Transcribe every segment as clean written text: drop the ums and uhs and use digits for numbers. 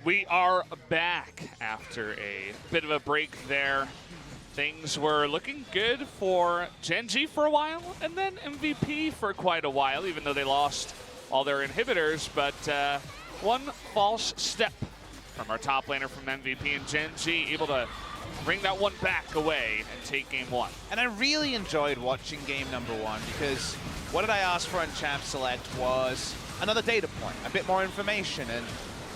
We are back after a bit of a break there. Things were looking good for Gen.G for a while, and then MVP for quite a while, even though they lost all their inhibitors. But one false step from our top laner from MVP, and Gen.G able to bring that one back away and take game one. And I really enjoyed watching game number one, because what did I ask for on Champ Select was another data point, a bit more information, and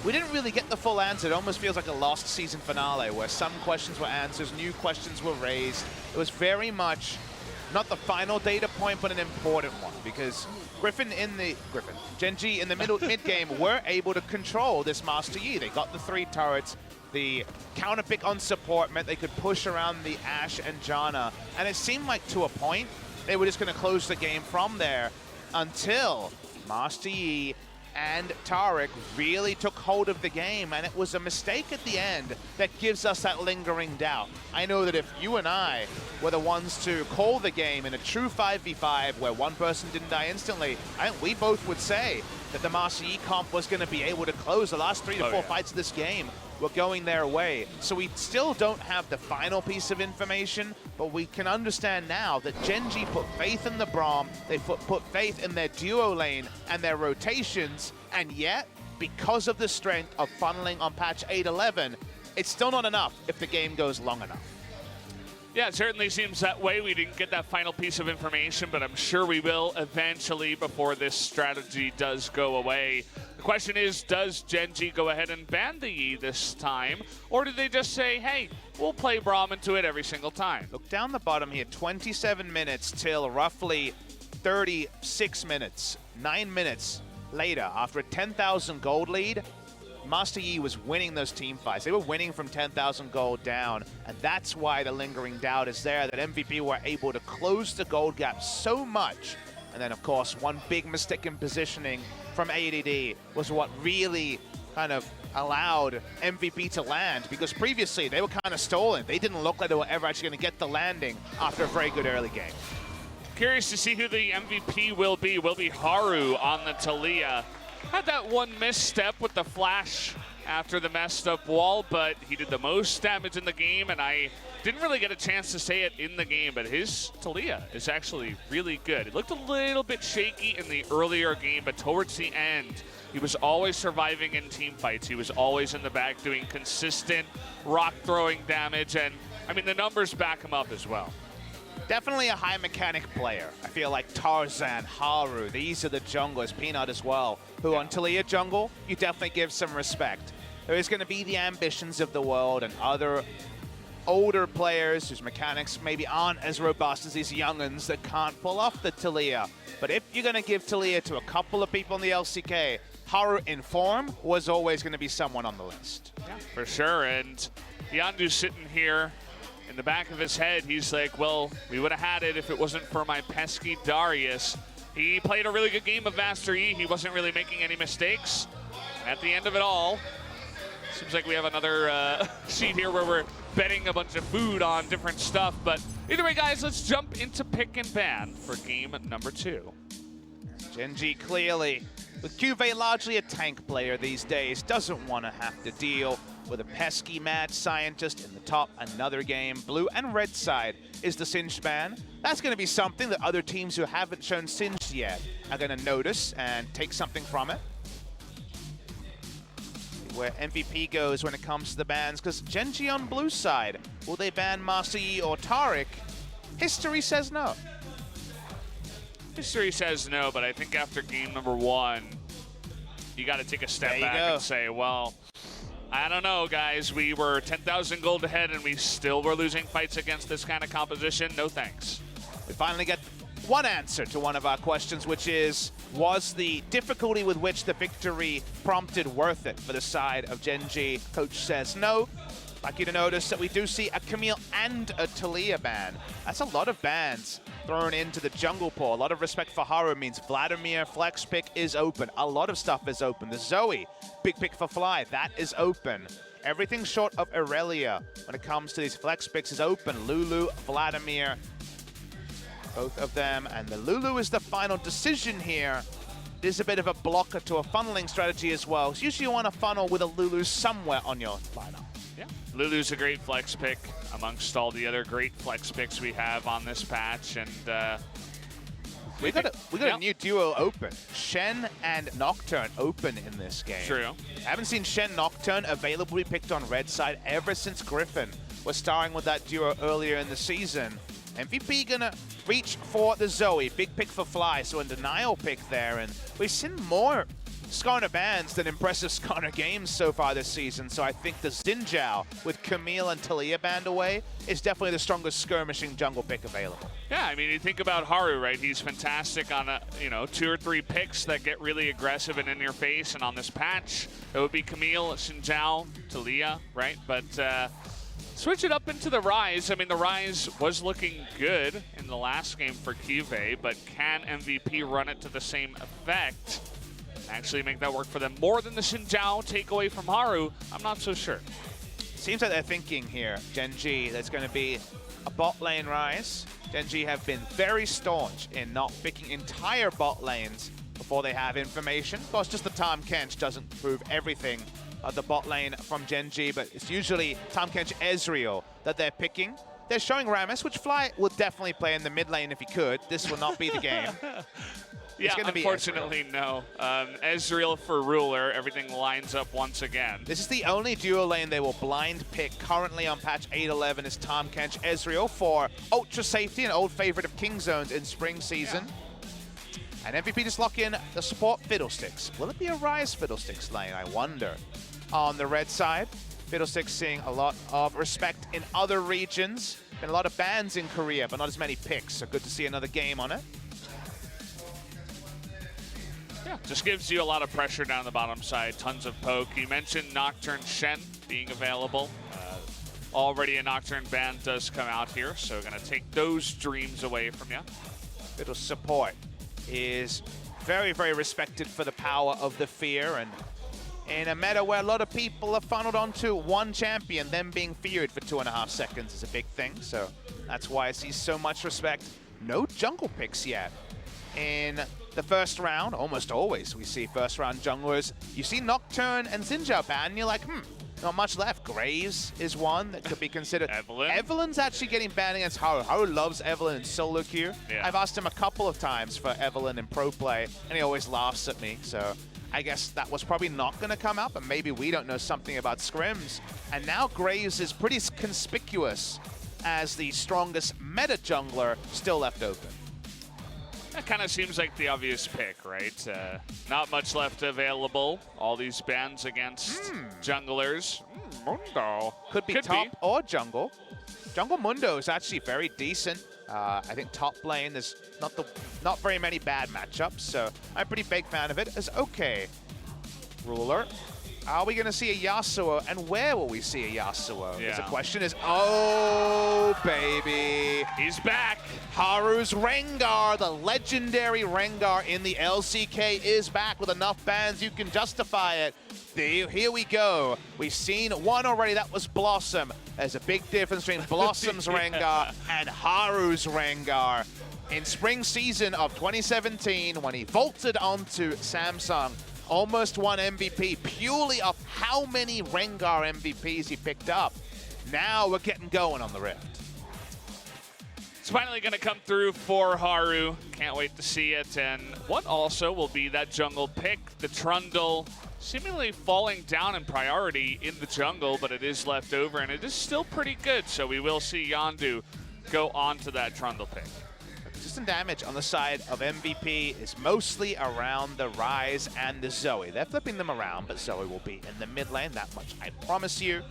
we didn't really get the full answer. It almost feels like a lost season finale where some questions were answers, new questions were raised. It was very much not the final data point, but an important one, because Gen.G in the mid game were able to control this Master Yi. They got the 3 turrets. The counter pick on support meant they could push around the Ashe and Janna, and it seemed like to a point they were just going to close the game from there until Master Yi and Taric really took hold of the game, and it was a mistake at the end that gives us that lingering doubt. I know that if you and I were the ones to call the game in a true 5v5 where one person didn't die instantly, I think we both would say that the Master Yi comp was going to be able to close the last 3 to 4 fights of this game. Were going their way. So we still don't have the final piece of information, but we can understand now that Gen.G put faith in the Braum, they put faith in their duo lane and their rotations, and yet, because of the strength of funneling on patch 8.11, it's still not enough if the game goes long enough. Yeah, it certainly seems that way. We didn't get that final piece of information, but I'm sure we will eventually before this strategy does go away. The question is, does Gen.G go ahead and ban the Yi this time? Or do they just say, hey, we'll play Braum into it every single time? Look down the bottom here, 27 minutes till roughly 36 minutes. 9 minutes later, after a 10,000 gold lead, Master Yi was winning those team fights. They were winning from 10,000 gold down, and that's why the lingering doubt is there that MVP were able to close the gold gap so much. And then, of course, one big mistake in positioning from ADD was what really kind of allowed MVP to land, because previously they were kind of stolen. They didn't look like they were ever actually going to get the landing after a very good early game. Curious to see who the MVP will be. Will be Haru on the Taliyah. Had that one misstep with the flash after the messed up wall, but he did the most damage in the game, and I didn't really get a chance to say it in the game, but his Taliyah is actually really good. It looked a little bit shaky in the earlier game, but towards the end, he was always surviving in team fights. He was always in the back doing consistent rock-throwing damage, and I mean, the numbers back him up as well. Definitely a high mechanic player. I feel like Tarzan, Haru, these are the junglers, Peanut as well, who on Taliyah jungle, you definitely give some respect. There is going to be the ambitions of the world and other older players whose mechanics maybe aren't as robust as these young'uns that can't pull off the Taliyah. But if you're going to give Taliyah to a couple of people in the LCK, Haru in form was always going to be someone on the list. Yeah, for sure. And Yandu's sitting here. In the back of his head, he's like, well, we would have had it if it wasn't for my pesky Darius. He played a really good game of Master Yi. He wasn't really making any mistakes. At the end of it all, seems like we have another sheet here where we're betting a bunch of food on different stuff. But either way, guys, let's jump into pick and ban for game number 2. Gen.G clearly, with Cuvée largely a tank player these days, doesn't want to have to deal with a pesky mad scientist in the top another game. Blue and red side is the Singed ban. That's going to be something that other teams who haven't shown Singed yet are going to notice and take something from it. Where MVP goes when it comes to the bans, because Gen.G on blue side, will they ban Master Yi or Taric? History says no. History says no, but I think after game number 1, you got to take a step back and say, well, I don't know, guys. We were 10,000 gold ahead, and we still were losing fights against this kind of composition. No thanks. We finally get one answer to one of our questions, which is, was the difficulty with which the victory prompted worth it for the side of Gen.G? Coach says no. I'd like you to notice that we do see a Camille and a Taliyah ban. That's a lot of bans thrown into the jungle pool. A lot of respect for Haru means Vladimir, flex pick is open. A lot of stuff is open. The Zoe, big pick for Fly, that is open. Everything short of Irelia when it comes to these flex picks is open. Lulu, Vladimir, both of them. And the Lulu is the final decision here. is a bit of a blocker to a funneling strategy as well. So usually you want to funnel with a Lulu somewhere on your lineup. Yeah, Lulu's a great flex pick amongst all the other great flex picks we have on this patch, and we got a new duo open. Shen and Nocturne open in this game. True. I haven't seen Shen Nocturne availably picked on red side ever since Griffin was starring with that duo earlier in the season. MVP gonna reach for the Zoe. Big pick for Fly, so a denial pick there. And we've seen more Skarner bans than impressive Skarner games so far this season. So I think the Xin with Camille and Talia banned away is definitely the strongest skirmishing jungle pick available. Yeah, I mean, you think about Haru, right? He's fantastic on, 2 or 3 picks that get really aggressive and in your face. And on this patch, it would be Camille, Xin, Talia, right? But switch it up into the Ryze. I mean, the Ryze was looking good in the last game for Kyve, but can MVP run it to the same effect? Actually make that work for them more than the Xin takeaway from Haru? I'm not so sure. Seems like they're thinking here, Gen.G, there's going to be a bot lane Ryze. Gen.G have been very staunch in not picking entire bot lanes before they have information. Of course, just the Tahm Kench doesn't prove everything of the bot lane from Gen.G, but it's usually Tahm Kench Ezreal that they're picking. They're showing Rammus, which Fly would definitely play in the mid lane if he could. This will not be the game. Yeah, unfortunately, no. Ezreal for Ruler, everything lines up once again. This is the only duo lane they will blind pick currently on patch 8.11 is Tahm Kench Ezreal for ultra safety, an old favorite of King Zones in spring season. Yeah. And MVP just lock in the support Fiddlesticks. Will it be a Ryze Fiddlesticks lane, I wonder? On the red side, Fiddlesticks seeing a lot of respect in other regions. Been a lot of bans in Korea, but not as many picks, so good to see another game on it. Yeah, just gives you a lot of pressure down the bottom side, tons of poke. You mentioned Nocturne Shen being available. Already a Nocturne ban does come out here, so gonna take those dreams away from you. Fiddle support is very, very respected for the power of the fear, and in a meta where a lot of people are funneled onto one champion, them being feared for 2.5 seconds is a big thing, so that's why I see so much respect. No jungle picks yet. In the first round, almost always we see first round junglers. You see Nocturne and Xin ban, and you're like, not much left. Graves is one that could be considered. Evelyn. Evelyn's actually getting banned against Haru. Haru loves Evelyn in solo queue. Yeah. I've asked him a couple of times for Evelyn in pro play, and he always laughs at me. So I guess that was probably not going to come up, and maybe we don't know something about scrims. And now Graves is pretty conspicuous as the strongest meta jungler still left open. That kind of seems like the obvious pick, right? Not much left available. All these bans against junglers. Mundo. Could be top or jungle. Jungle Mundo is actually very decent. I think top lane, there's not very many bad matchups, so I'm a pretty big fan of it. It's okay. Ruler. Are we going to see a Yasuo, and where will we see a Yasuo? Yeah. The question is, oh, baby. He's back. Haru's Rengar, the legendary Rengar in the LCK is back with enough bans you can justify it. Here we go. We've seen one already, that was Blossom. There's a big difference between Blossom's Rengar and Haru's Rengar. In spring season of 2017, when he vaulted onto Samsung, almost won MVP purely off how many Rengar MVPs he picked up. Now we're getting going on the Rift. It's finally going to come through for Haru. Can't wait to see it. And what also will be that jungle pick, the Trundle, seemingly falling down in priority in the jungle, but it is left over, and it is still pretty good. So we will see Yondu go on to that Trundle pick. Consistent damage on the side of MVP is mostly around the Ryze and the Zoe. They're flipping them around, but Zoe will be in the mid lane, that much I promise you.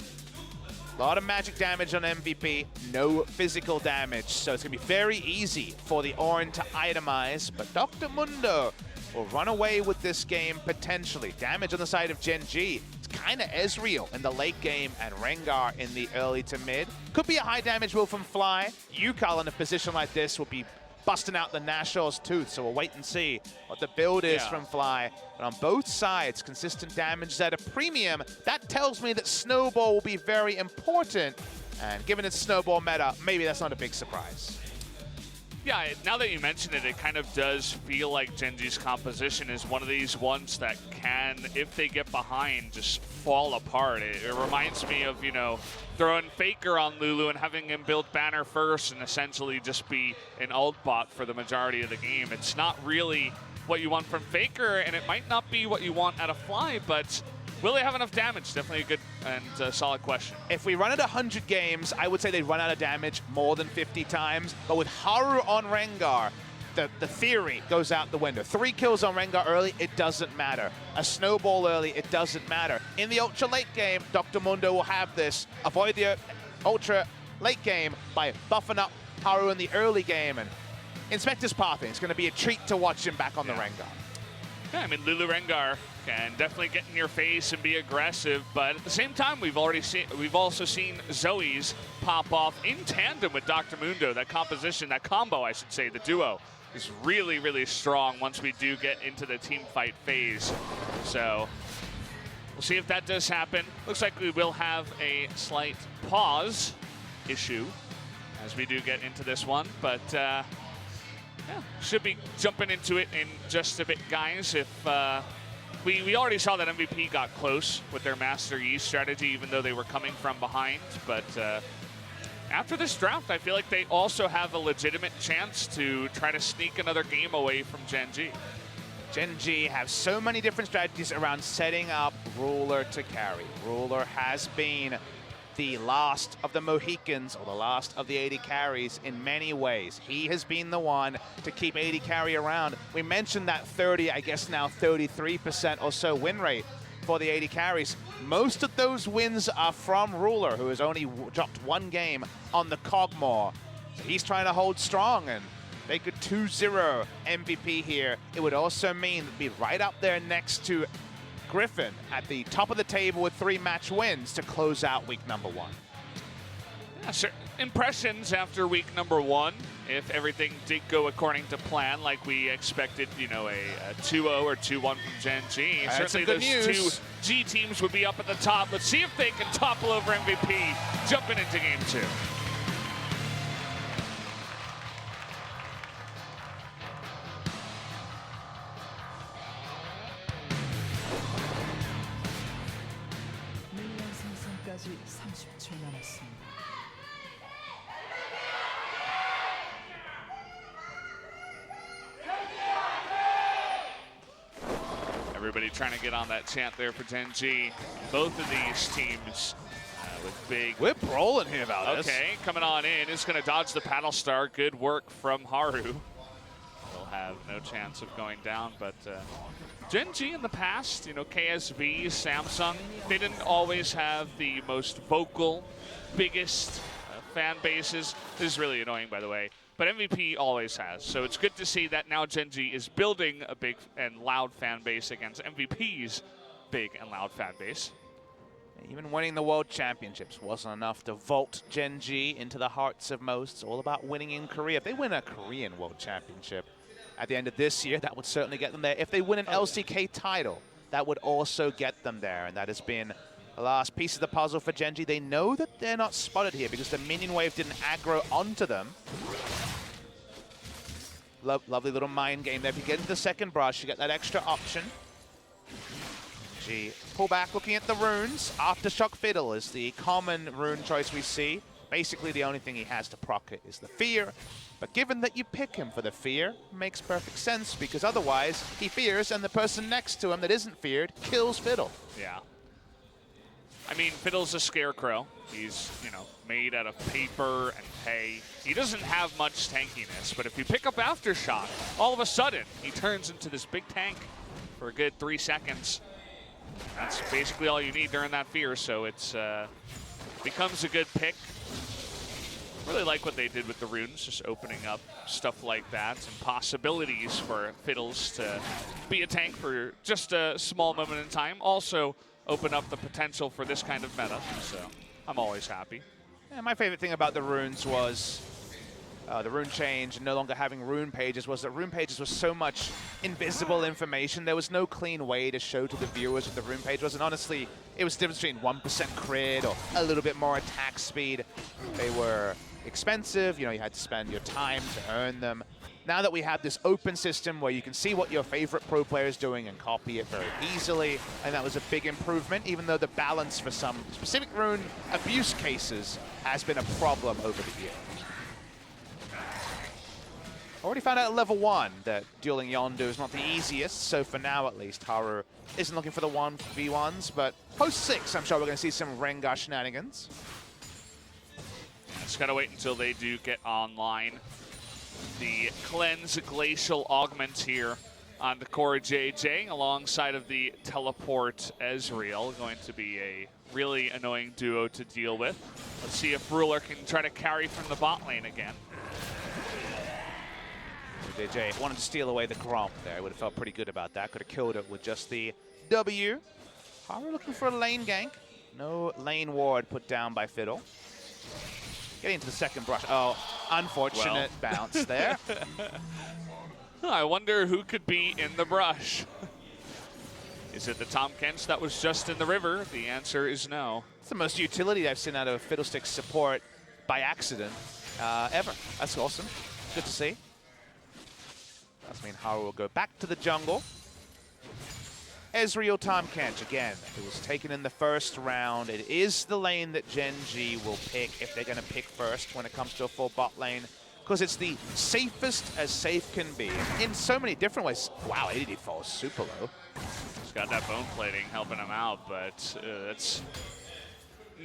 A lot of magic damage on MVP, no physical damage, so it's going to be very easy for the Ornn to itemize, but Dr. Mundo will run away with this game potentially. Damage on the side of Gen.G. It's kind of Ezreal in the late game and Rengar in the early to mid. Could be a high damage move from Fly. Yukal in a position like this will be busting out the Nashor's tooth, so we'll wait and see what the build is from Fly. But on both sides, consistent damage at a premium. That tells me that Snowball will be very important, and given its Snowball meta, maybe that's not a big surprise. Yeah, now that you mention it, it kind of does feel like Gen.G's composition is one of these ones that can, if they get behind, just fall apart. It reminds me of, you know, throwing FLICKR on Lulu and having him build banner first and essentially just be an ult bot for the majority of the game. It's not really what you want from FLICKR, and it might not be what you want out of Fly, but will they have enough damage? Definitely a good and solid question. If we run it 100 games, I would say they'd run out of damage more than 50 times. But with Haru on Rengar, the theory goes out the window. 3 kills on Rengar early, it doesn't matter. A snowball early, it doesn't matter. In the ultra late game, Dr. Mundo will have this. Avoid the ultra late game by buffing up Haru in the early game. And Inspector's pathing. It's going to be a treat to watch him back on the Rengar. Yeah, I mean, Lulu Rengar can definitely get in your face and be aggressive, but at the same time, we've also seen Zoe's pop off in tandem with Dr. Mundo. That composition, that combo, I should say, the duo is really, really strong once we do get into the team fight phase. So we'll see if that does happen. Looks like we will have a slight pause issue as we do get into this one, but yeah, should be jumping into it in just a bit, guys. If we already saw that MVP got close with their Master Yi strategy, even though they were coming from behind. But after this draft, I feel like they also have a legitimate chance to try to sneak another game away from Gen.G. Gen.G have so many different strategies around setting up Ruler to carry. Ruler has been the last of the Mohicans, or the last of the AD carries in many ways. He has been the one to keep AD carry around. We mentioned that 30, I guess now 33% or so win rate for the AD carries. Most of those wins are from Ruler, who has only dropped 1 game on the Cogmore. So he's trying to hold strong, and they could 2-0 MVP here. It would also mean they'd be right up there next to Griffin at the top of the table with 3 match wins to close out week number 1. Yeah, sure. Impressions after week number 1. If everything did go according to plan, like we expected, you know, a 2-0 or 2-1 from Gen.G. Certainly those 2 G teams would be up at the top. Let's see if they can topple over MVP jumping into game 2. Everybody trying to get on that chant there for Gen.G. Both of these teams with big... We're brawling here about this. Okay, coming on in. Is going to dodge the paddle star. Good work from Haru. They'll have no chance of going down, but Gen.G in the past, you know, KSV, Samsung, they didn't always have the most vocal, biggest fan bases. This is really annoying, by the way. But MVP always has. So it's good to see that now Gen.G is building a big and loud fan base against MVP's big and loud fan base. Even winning the World Championships wasn't enough to vault Gen.G into the hearts of most. It's all about winning in Korea. If they win a Korean World Championship at the end of this year, that would certainly get them there. If they win an LCK title, that would also get them there. And that has been the last piece of the puzzle for Gen.G. They know that they're not spotted here because the minion wave didn't aggro onto them. Lovely little mind game there. If you get into the second brush, you get that extra option. G, pull back, looking at the runes. Aftershock Fiddle is the common rune choice we see. Basically, the only thing he has to proc it is the fear. But given that you pick him for the fear, makes perfect sense, because otherwise he fears, and the person next to him that isn't feared kills Fiddle. Yeah. I mean, Fiddle's a scarecrow. He's, you know, made out of paper and hay. He doesn't have much tankiness, but if you pick up Aftershock, all of a sudden, he turns into this big tank for a good 3 seconds. That's basically all you need during that fear, so it's becomes a good pick. Really like what they did with the runes, just opening up stuff like that and possibilities for Fiddles to be a tank for just a small moment in time. Also, open up the potential for this kind of meta, so I'm always happy. Yeah, my favorite thing about the runes was the rune change and no longer having rune pages was that rune pages was so much invisible information. There was no clean way to show to the viewers what the rune page was. And honestly, it was the difference between 1% crit or a little bit more attack speed. They were expensive. You know, you had to spend your time to earn them. Now that we have this open system where you can see what your favorite pro player is doing and copy it very easily, and that was a big improvement, even though the balance for some specific rune abuse cases has been a problem over the year. Already found out at level 1 that dueling Yondu is not the easiest, so for now at least, Haru isn't looking for the 1v1s, but post 6, I'm sure we're going to see some Rengar shenanigans. Just gotta wait until they do get online. The Cleanse Glacial Augment here on the core Gen.G alongside of the Teleport Ezreal. Going to be a really annoying duo to deal with. Let's see if Ruler can try to carry from the bot lane again. JJ wanted to steal away the Gromp there. Would have felt pretty good about that. Could have killed it with just the W. Haru looking for a lane gank. No lane ward put down by Fiddle. Getting into the second brush. Oh, unfortunate bounce there. I wonder who could be in the brush. Is it the Tahm Kench that was just in the river? The answer is no. It's the most utility I've seen out of Fiddlestick's support by accident ever. That's awesome. Good to see. That means Haru will go back to the jungle. Ezreal Tahm Kench again. It was taken in the first round. It is the lane that Gen.G will pick if they're going to pick first when it comes to a full bot lane, because it's the safest as safe can be in so many different ways. Wow, ADD falls super low. He's got that bone plating helping him out, but it's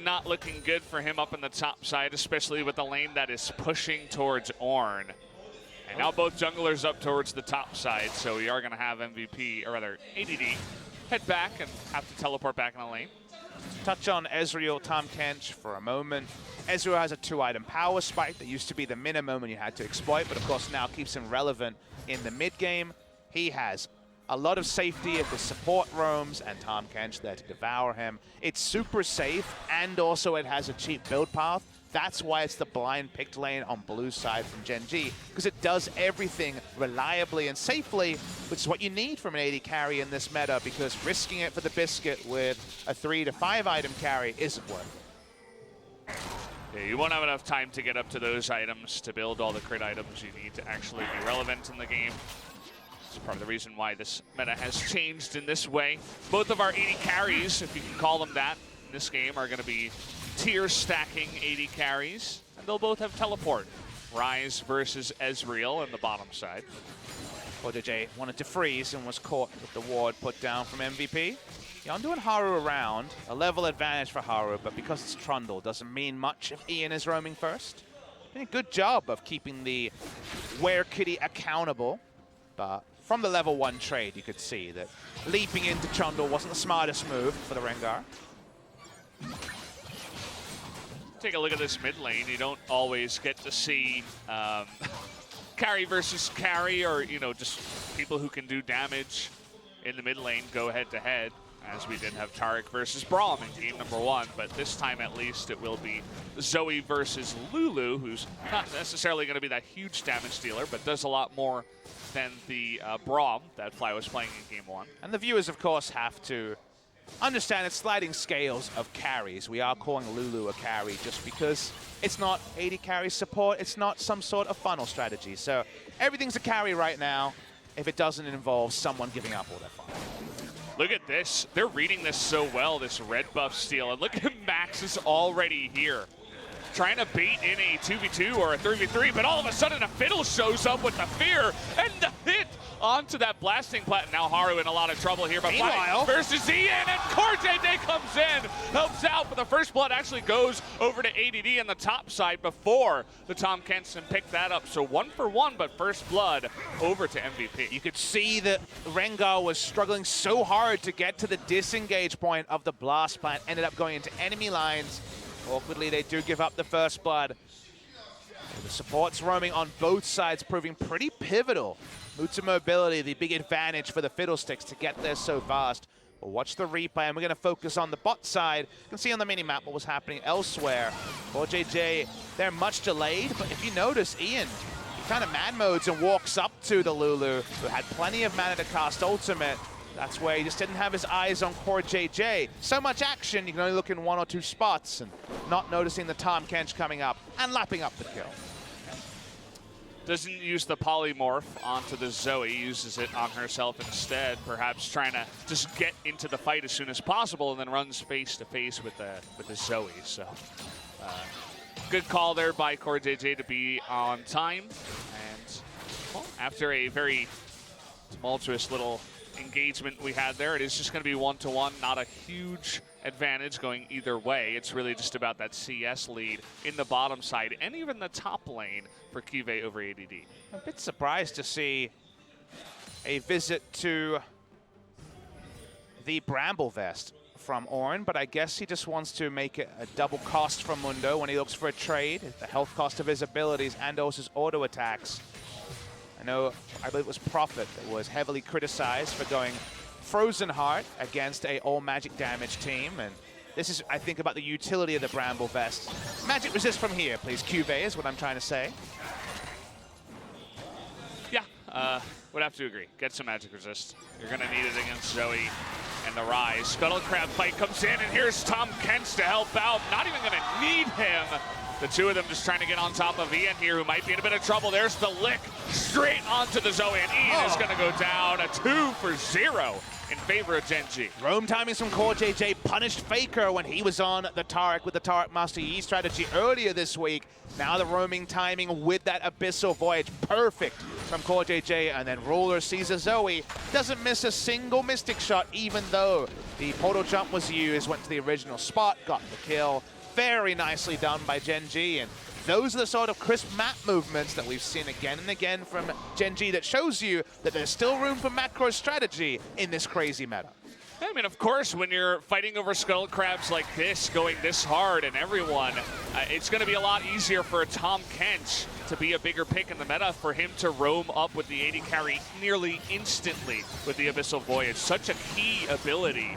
not looking good for him up in the top side, especially with the lane that is pushing towards Ornn. And now both junglers up towards the top side, so we are going to have MVP, or rather ADD, head back and have to teleport back in the lane. Touch on Ezreal Tahm Kench for a moment. Ezreal has a 2-item power spike that used to be the minimum and you had to exploit, but of course now keeps him relevant in the mid game. He has a lot of safety if the support roams and Tahm Kench there to devour him. It's super safe, and also it has a cheap build path. That's why it's the blind picked lane on blue side from Gen.G, because it does everything reliably and safely, which is what you need from an AD carry in this meta, because risking it for the biscuit with a 3 to 5 item carry isn't worth it. Yeah, you won't have enough time to get up to those items to build all the crit items you need to actually be relevant in the game. It's part of the reason why this meta has changed in this way. Both of our AD carries, if you can call them that, in this game are going to be tier stacking AD carries, and they'll both have teleport. Ryze versus Ezreal on the bottom side. Well, DJ wanted to freeze and was caught with the ward put down from MVP. Yondu and Haru around, a level advantage for Haru, but because it's Trundle, doesn't mean much if Ian is roaming first. Doing a good job of keeping the Were-Kitty accountable, but from the level 1 trade, you could see that leaping into Trundle wasn't the smartest move for the Rengar. Take a look at this mid lane. You don't always get to see carry versus carry, or just people who can do damage in the mid lane go head to head, as we did have Taric versus Braum in game number 1. But this time at least it will be Zoe versus Lulu, who's not necessarily going to be that huge damage dealer, but does a lot more than the Braum that Fly was playing in game 1. And the viewers, of course, have to understand it's sliding scales of carries. We are calling Lulu a carry just because it's not AD carry support. It's not some sort of funnel strategy. So everything's a carry right now if it doesn't involve someone giving up all their fun. Look at this. They're reading this so well, this red buff steal. And look at Max is already here, trying to bait in a 2v2 or a 3v3, but all of a sudden a Fiddle shows up with the fear and the hit onto that blasting plat. Now Haru in a lot of trouble here, but meanwhile versus Ian, and Core.J comes in, helps out, but the first blood actually goes over to ADD on the top side before the Tahm Kench picked that up. So 1 for 1, but first blood over to MVP. You could see that Rengar was struggling so hard to get to the disengage point of the blast plant, ended up going into enemy lines. Awkwardly, they do give up the first blood. The supports roaming on both sides, proving pretty pivotal. Moots of mobility, the big advantage for the Fiddlesticks to get there so fast. We'll watch the replay, and we're going to focus on the bot side. You can see on the mini-map what was happening elsewhere. JJ, they're much delayed, but if you notice, Ian, he kind of mad modes and walks up to the Lulu, who had plenty of mana to cast ultimate. That's where he just didn't have his eyes on core JJ. So much action, you can only look in 1 or 2 spots and not noticing the Tahm Kench coming up and lapping up the kill. Doesn't use the polymorph onto the Zoe, uses it on herself instead, perhaps trying to just get into the fight as soon as possible, and then runs face to face with the Zoe. So good call there by core JJ to be on time. And well, after a very tumultuous little engagement we had there, it is just going to be 1-to-1, not a huge advantage going either way. It's really just about that CS lead in the bottom side and even the top lane for Kive over ADD. A bit surprised to see a visit to the Bramble Vest from Orin, but I guess he just wants to make it a double cost from Mundo when he looks for a trade, the health cost of his abilities and also his auto attacks. I believe it was Prophet that was heavily criticized for going Frozen Heart against a all magic damage team, and this is, I think, about the utility of the Bramble Vest. Magic resist from here, please. QV is what I'm trying to say. Yeah, would have to agree. Get some magic resist. You're going to need it against Zoe and the Rise. Scuttle Crab fight comes in, and here's Tahm Kench to help out. Not even going to need him. The two of them just trying to get on top of Ian here, who might be in a bit of trouble. There's the lick straight onto the Zoe, and Ian is going to go down. A 2-for-0 in favor of Gen.G. Roam timings from core JJ punished FLICKR when he was on the Taric with the Taric Master Yi strategy earlier this week. Now the roaming timing with that Abyssal Voyage. Perfect from core JJ, and then Ruler sees a Zoe. Doesn't miss a single Mystic shot, even though the portal jump was used. Went to the original spot, got the kill. Very nicely done by Gen.G, and those are the sort of crisp map movements that we've seen again and again from Gen.G that shows you that there's still room for macro strategy in this crazy meta. I mean, of course, when you're fighting over Scuttle Crabs like this, going this hard and everyone, it's going to be a lot easier for a Tahm Kench to be a bigger pick in the meta, for him to roam up with the AD carry nearly instantly with the Abyssal Voyage. Such a key ability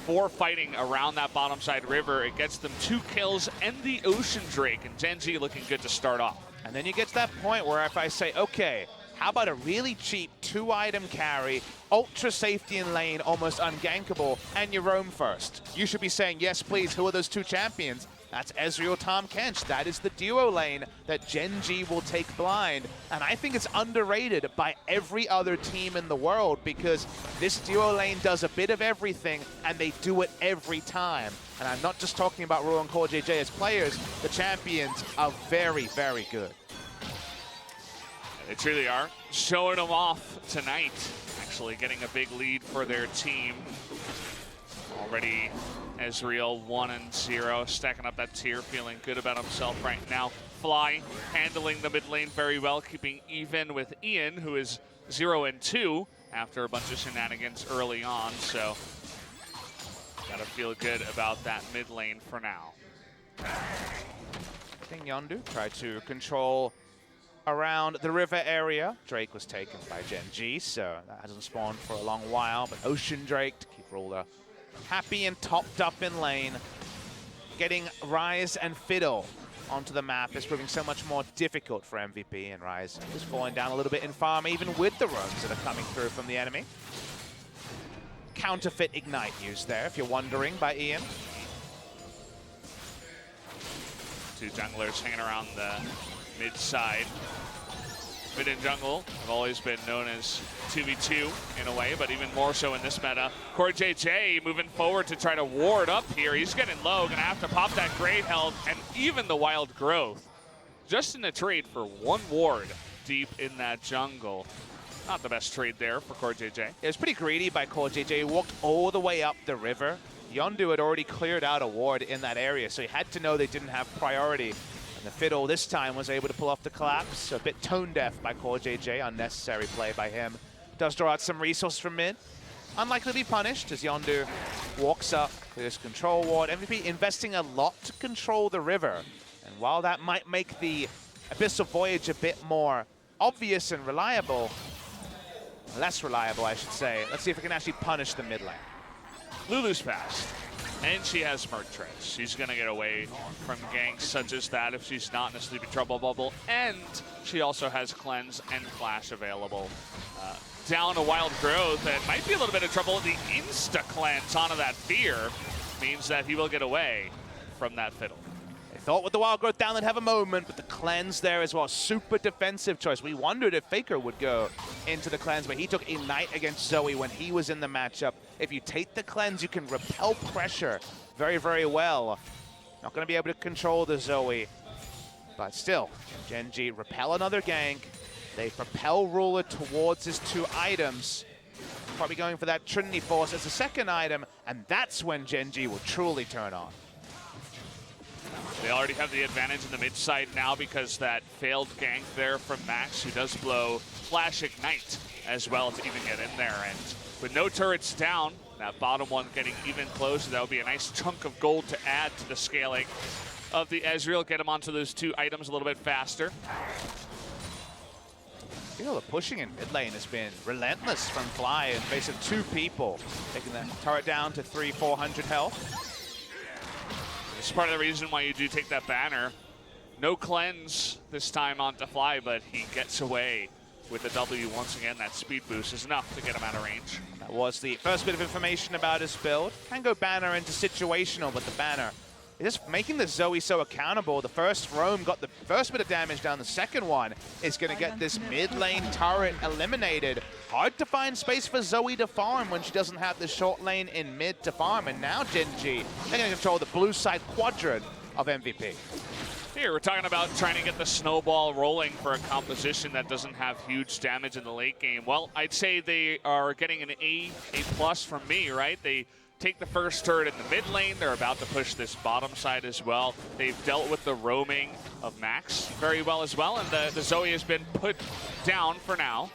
for fighting around that bottom side river. It gets them 2 kills and the Ocean Drake, and Gen.G looking good to start off. And then you get to that point where if I say, okay, how about a really cheap 2-item carry, ultra safety in lane, almost ungankable, and you roam first? You should be saying, yes, please, who are those 2 champions? That's Ezreal, Tahm Kench. That is the duo lane that Gen.G will take blind. And I think it's underrated by every other team in the world, because this duo lane does a bit of everything, and they do it every time. And I'm not just talking about Ruler and core JJ as players. The champions are very, very good. They truly are. Showing them off tonight. Actually getting a big lead for their team. Already Ezreal 1-0, stacking up that tier, feeling good about himself right now. Fly handling the mid lane very well, keeping even with Ian, who is 0-2 after a bunch of shenanigans early on. So gotta feel good about that mid lane for now. I think Yondu tried to control around the river area. Drake was taken by Gen.G, so that hasn't spawned for a long while, but Ocean Drake to keep Ruler happy and topped up in lane. Getting Rise and Fiddle onto the map is proving so much more difficult for MVP, and Rise is falling down a little bit in farm, even with the roams that are coming through from the enemy. Counterfeit Ignite used there, if you're wondering, by Ian. 2 junglers hanging around the mid side. Mid and jungle have always been known as 2v2 in a way, but even more so in this meta. Core JJ moving forward to try to ward up here. He's getting low, gonna have to pop that great health, and even the wild growth. Just in the trade for 1 ward deep in that jungle. Not the best trade there for core JJ. It was pretty greedy by core JJ. He walked all the way up the river. Yondu had already cleared out a ward in that area, so he had to know they didn't have priority. And the Fiddle this time was able to pull off the collapse. A bit tone deaf by core JJ. Unnecessary play by him. Does draw out some resources from mid. Unlikely to be punished as Yondu walks up to this control ward. MVP investing a lot to control the river. And while that might make the Abyssal Voyage a bit more obvious and reliable, less reliable, I should say, let's see if we can actually punish the mid lane. Lulu's fast, and she has Merc Treads. She's going to get away from ganks such as that if she's not in a Sleepy Trouble bubble, and she also has Cleanse and Flash available. Down a Wild Growth, and might be a little bit of trouble. The insta-cleanse onto that Fear means that he will get away from that Fiddle. They thought with the Wild Growth down they'd have a moment, but the cleanse there as well. Super defensive choice. We wondered if FLICKR would go into the cleanse, but he took Ignite against Zoe when he was in the matchup. If you take the cleanse, you can repel pressure very, very well. Not going to be able to control the Zoe, but still, Gen.G repel another gank. They propel Ruler towards his 2 items. Probably going for that Trinity Force as a second item, and that's when Gen.G will truly turn on. They already have the advantage in the mid side now because that failed gank there from Max, who does blow Flash Ignite as well to even get in there. And with no turrets down, that bottom one getting even closer, that'll be a nice chunk of gold to add to the scaling of the Ezreal. Get him onto those 2 items a little bit faster. You know, the pushing in mid lane has been relentless from Fly in face of 2 people, taking that turret down to 300-400 health. It's part of the reason why you do take that banner. No cleanse this time onto Fly, but he gets away with the W once again. That speed boost is enough to get him out of range. That was the first bit of information about his build. Can go banner into situational, but the banner is just making the Zoe so accountable. The first roam got the first bit of damage down. The second one is going to get this mid lane turret eliminated. Hard to find space for Zoe to farm when she doesn't have the short lane in mid to farm. And now Gen.G, they're going to control the blue side quadrant of MVP. Here, we're talking about trying to get the snowball rolling for a composition that doesn't have huge damage in the late game. Well, I'd say they are getting an A+ from me, right? They take the first turret in the mid lane. They're about to push this bottom side as well. They've dealt with the roaming of Max very well as well, and the Zoe has been put down for now.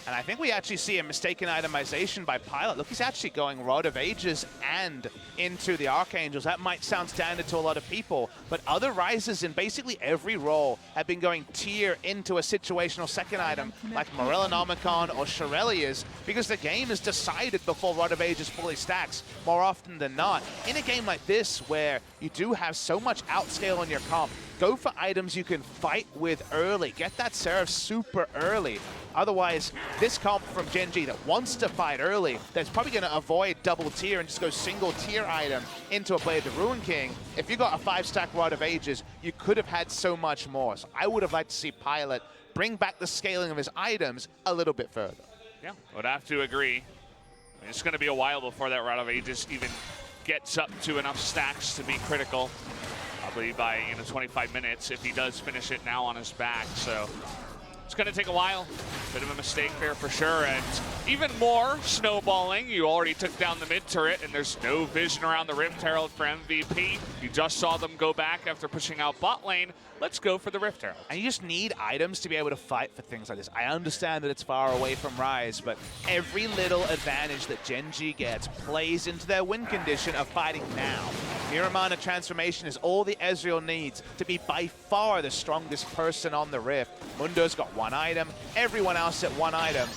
And I think we actually see a mistaken itemization by Pilot. Look, he's actually going Rod of Ages and into the Archangels. That might sound standard to a lot of people, but other Rises in basically every role have been going tier into a situational second item like Morellonomicon or Shirelia's, because the game is decided before Rod of Ages fully stacks more often than not. In a game like this where you do have so much outscale on your comp, go for items you can fight with early. Get that Seraph super early. Otherwise, this comp from Gen.G that wants to fight early, that's probably going to avoid double tier and just go single tier item into a Blade of the Ruin King. If you got a 5-stack Rod of Ages, you could have had so much more. So I would have liked to see Pilot bring back the scaling of his items a little bit further. Yeah, would have to agree. It's going to be a while before that Rod of Ages even gets up to enough stacks to be critical. Probably by 25 minutes if he does finish it now on his back. So it's going to take a while. Bit of a mistake there for sure. And even more snowballing. You already took down the mid turret, and there's no vision around the Rift Herald for MVP. You just saw them go back after pushing out bot lane. Let's go for the Rift Herald. And you just need items to be able to fight for things like this. I understand that it's far away from Rise, but every little advantage that Gen.G gets plays into their win condition of fighting now. Miramana transformation is all the Ezreal needs to be by far the strongest person on the Rift. Mundo's got 1 item, everyone else at 1 item.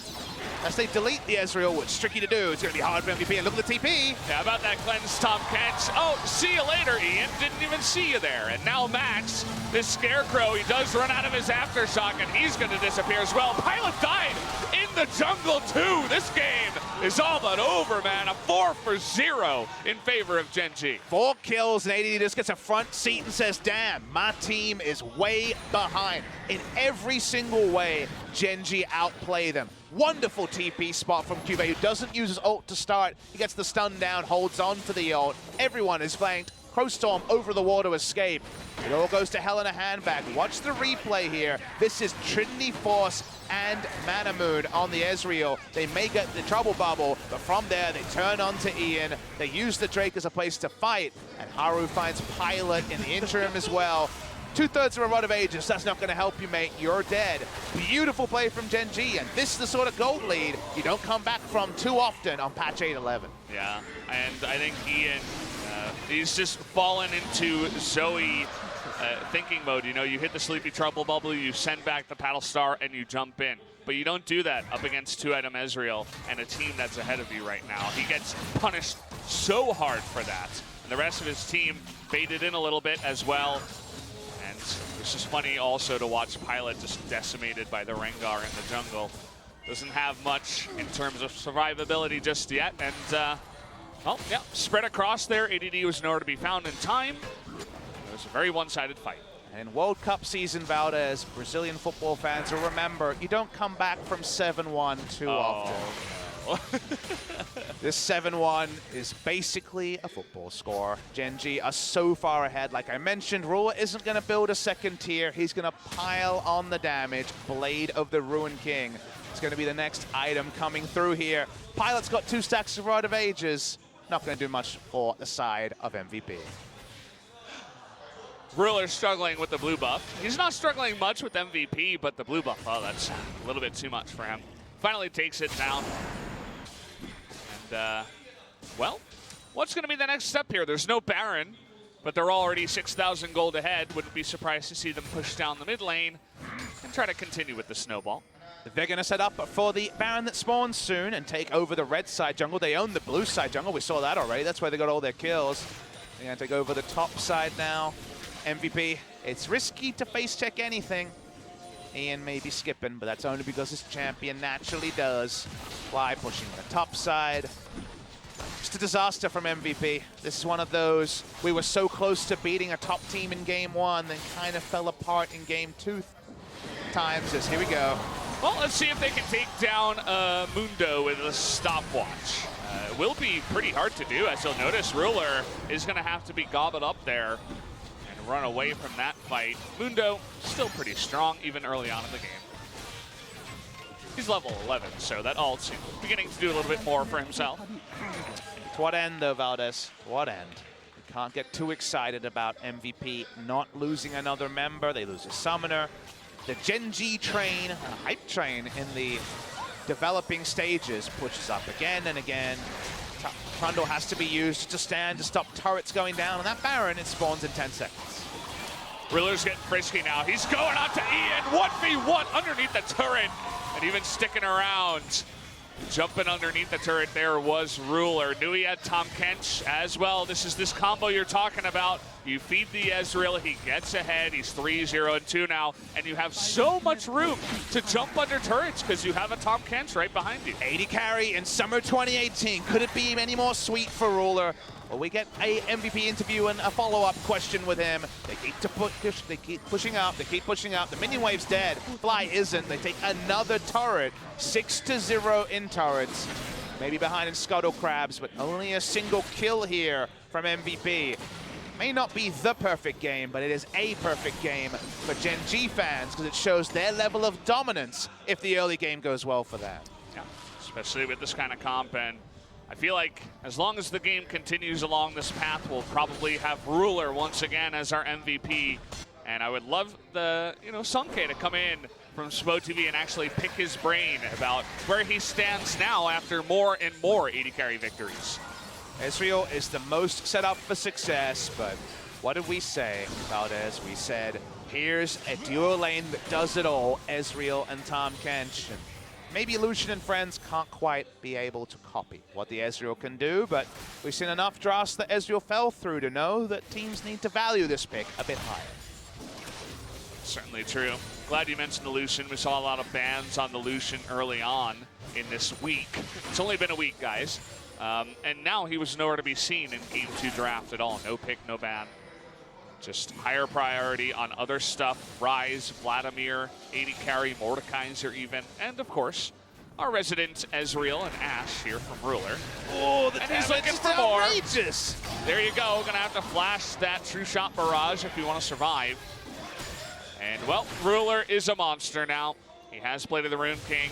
As they delete the Ezreal, which is tricky to do, it's going to be hard for MVP. And look at the TP. Yeah, about that cleanse, Tom Catch. Oh, see you later, Ian. Didn't even see you there. And now Max, this Scarecrow, he does run out of his Aftershock, and he's going to disappear as well. Pilot died in the jungle, too. This game is all but over, man. A 4-for-0 in favor of Gen.G. 4 kills, and AD just gets a front seat and says, damn, my team is way behind. In every single way, Gen.G outplay them. Wonderful TP spot from Cuvée, who doesn't use his ult to start. He gets the stun down, holds on to the ult. Everyone is flanked. Crowstorm over the wall to escape. It all goes to hell in a handbag. Watch the replay here. This is Trinity Force and Mana Moon on the Ezreal. They may get the trouble bubble, but from there they turn on to Ian. They use the Drake as a place to fight, and Haru finds Pilot in the interim as well. 2/3 of a Rod of Ages, that's not going to help you, mate. You're dead. Beautiful play from Gen.G, and this is the sort of gold lead you don't come back from too often on patch 8.11. Yeah, and I think Ian, he's just fallen into Zoe thinking mode. You know, you hit the Sleepy Trouble bubble, you send back the Paddle Star, and you jump in. But you don't do that up against 2-item Ezreal and a team that's ahead of you right now. He gets punished so hard for that. And the rest of his team baited in a little bit as well. And it's just funny also to watch Pilot just decimated by the Rengar in the jungle. Doesn't have much in terms of survivability just yet. And, well, yeah, spread across there. ADD was nowhere to be found in time. It was a very one-sided fight. In World Cup season, Valdez, Brazilian football fans will remember, you don't come back from 7-1 too often. No. This 7-1 is basically a football score. Gen.G are so far ahead. Like I mentioned, Ruler isn't going to build a second tier. He's going to pile on the damage. Blade of the Ruined King. It's going to be the next item coming through here. Pilot's got 2 stacks of Rod of Ages. Not going to do much for the side of MVP. Ruler struggling with the blue buff. He's not struggling much with MVP, but the blue buff, oh, that's a little bit too much for him. Finally takes it down. And, well, what's going to be the next step here? There's no Baron, but they're already 6,000 gold ahead. Wouldn't be surprised to see them push down the mid lane and try to continue with the snowball. They're going to set up for the Baron that spawns soon and take over the red side jungle. They own the blue side jungle. We saw that already. That's where they got all their kills. They're going to take over the top side now. MVP, it's risky to face check anything. Ian may be skipping, but that's only because his champion naturally does. Fly pushing the top side. Just a disaster from MVP. This is one of those, we were so close to beating a top team in game 1, then kind of fell apart in game 2 times. As here we go. Well, let's see if they can take down Mundo with a stopwatch. It will be pretty hard to do, as you'll notice. Ruler is going to have to be gobbled up there and run away from that fight. Mundo, still pretty strong, even early on in the game. He's level 11, so that ult's beginning to do a little bit more for himself. To what end, though, Valdez? To what end? We can't get too excited about MVP not losing another member. They lose a summoner. The Gen.G train, a hype train in the developing stages, pushes up again and again. Trundle has to be used to stand to stop turrets going down, and that Baron, it spawns in 10 seconds. Ruler's getting frisky now. He's going out to Ian, 1v1 underneath the turret, and even sticking around. Jumping underneath the turret there was Ruler. Knew he had Tom Kench as well. This is this combo you're talking about. You feed the Ezreal, he gets ahead. He's 3-0-2 now, and you have so much room to jump under turrets because you have a Tom Kench right behind you. 80 carry in summer 2018. Could it be any more sweet for Ruler? Well, we get a MVP interview and a follow-up question with him. They keep pushing up. They keep pushing up. The minion wave's dead. Fly isn't. They take another turret. 6-0 in turrets. Maybe behind in Scuttle Crabs, but only a single kill here from MVP. May not be the perfect game, but it is a perfect game for Gen.G fans because it shows their level of dominance if the early game goes well for them. Yeah, especially with this kind of comp, and I feel like as long as the game continues along this path, we'll probably have Ruler once again as our MVP. And I would love the, Sunke to come in from Smo TV and actually pick his brain about where he stands now after more and more 80 carry victories. Ezreal is the most set up for success, but what did we say, Valdez? We said, here's a duo lane that does it all, Ezreal and Tahm Kench. And maybe Lucian and friends can't quite be able to copy what the Ezreal can do, but we've seen enough drafts that Ezreal fell through to know that teams need to value this pick a bit higher. Certainly true. Glad you mentioned the Lucian. We saw a lot of bans on the Lucian early on in this week. It's only been a week, guys. And now he was nowhere to be seen in Game 2 draft at all. No pick, no ban. Just higher priority on other stuff. Ryze, Vladimir, 80 carry, Mordekaiser even. And of course, our resident Ezreal and Ashe here from Ruler. Oh, the and he's looking for more. Outrageous. There you go. Gonna have to flash that True Shot Barrage if you want to survive. And well, Ruler is a monster now. He has played the Rune King.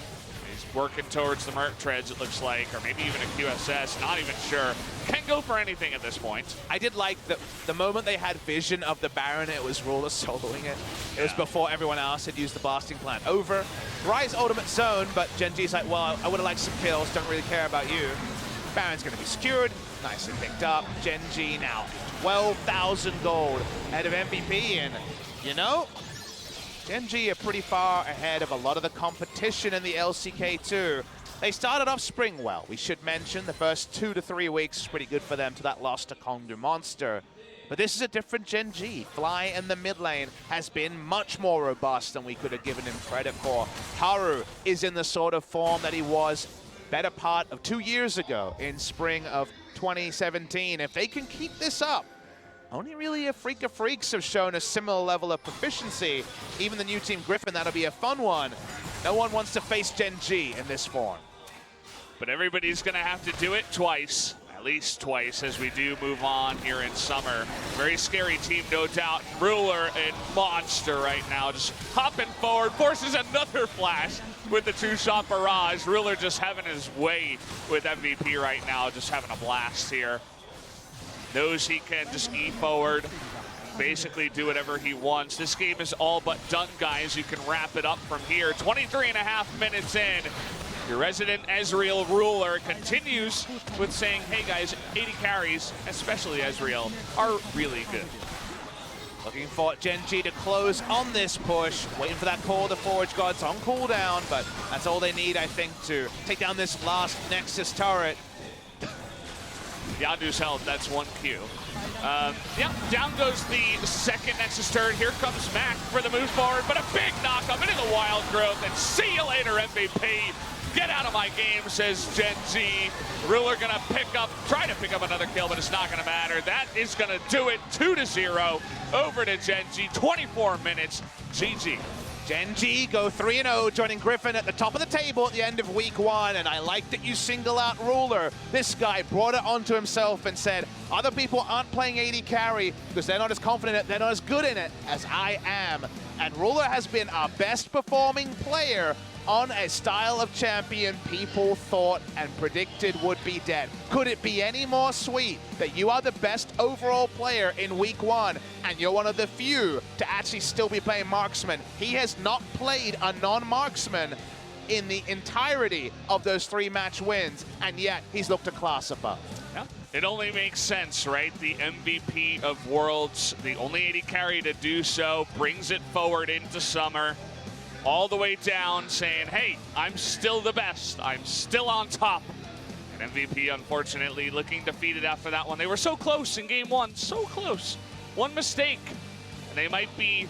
He's working towards the Merc Treads, it looks like, or maybe even a QSS, not even sure. Can't go for anything at this point. I did like the moment they had vision of the Baron, it was Ruler soloing it. It was before everyone else had used the blasting plant over. Ryze ultimate zone, but Gen.G's like, well, I would have liked some kills, don't really care about you. Baron's gonna be secured, nicely picked up. Gen.G now 12,000 gold ahead of MVP, and Gen.G are pretty far ahead of a lot of the competition in the LCK too. They started off spring well. We should mention the first 2 to 3 weeks pretty good for them to that loss to Kongdu Monster. But this is a different Gen.G. Fly in the mid lane has been much more robust than we could have given him credit for. Haru is in the sort of form that he was better part of 2 years ago in spring of 2017. If they can keep this up, only really a FLICKR Freaks have shown a similar level of proficiency. Even the new team Griffin, that'll be a fun one. No one wants to face Gen.G in this form. But everybody's going to have to do it twice, at least twice, as we do move on here in summer. Very scary team, no doubt. Ruler and Monster right now just hopping forward, forces another flash with the 2-shot barrage. Ruler just having his way with MVP right now, just having a blast here. Knows he can just E forward, basically do whatever he wants. This game is all but done, guys. You can wrap it up from here. 23.5 minutes in. Your resident Ezreal Ruler continues with saying, hey guys, 80 carries, especially Ezreal, are really good. Looking for Gen.G to close on this push. Waiting for that call of the Forge Gods on cooldown, but that's all they need, I think, to take down this last Nexus turret. Yandu's held, that's 1 Q. Yeah, down goes the second Nexus turret. Here comes Mac for the move forward, but a big knock-up into the wild growth, and see you later, MVP. Get out of my game, says Gen.G. Ruler gonna try to pick up another kill, but it's not gonna matter. That is gonna do it, 2-0 over to Gen.G, 24 minutes, GG. Gen.G go 3-0, joining Griffin at the top of the table at the end of week 1, and I like that you single out Ruler. This guy brought it onto himself and said, other people aren't playing AD carry because they're not as confident in it, they're not as good in it as I am. And Ruler has been our best performing player on a style of champion people thought and predicted would be dead. Could it be any more sweet that you are the best overall player in week 1 and you're one of the few to actually still be playing marksman? He has not played a non-marksman in the entirety of those 3 match wins, and yet he's looked a class above. Yeah. It only makes sense, right? The MVP of Worlds, the only AD carry to do so, brings it forward into summer. All the way down saying, hey, I'm still the best. I'm still on top. And MVP, unfortunately, looking defeated after that one. They were so close in game 1, so close. One mistake, and they might be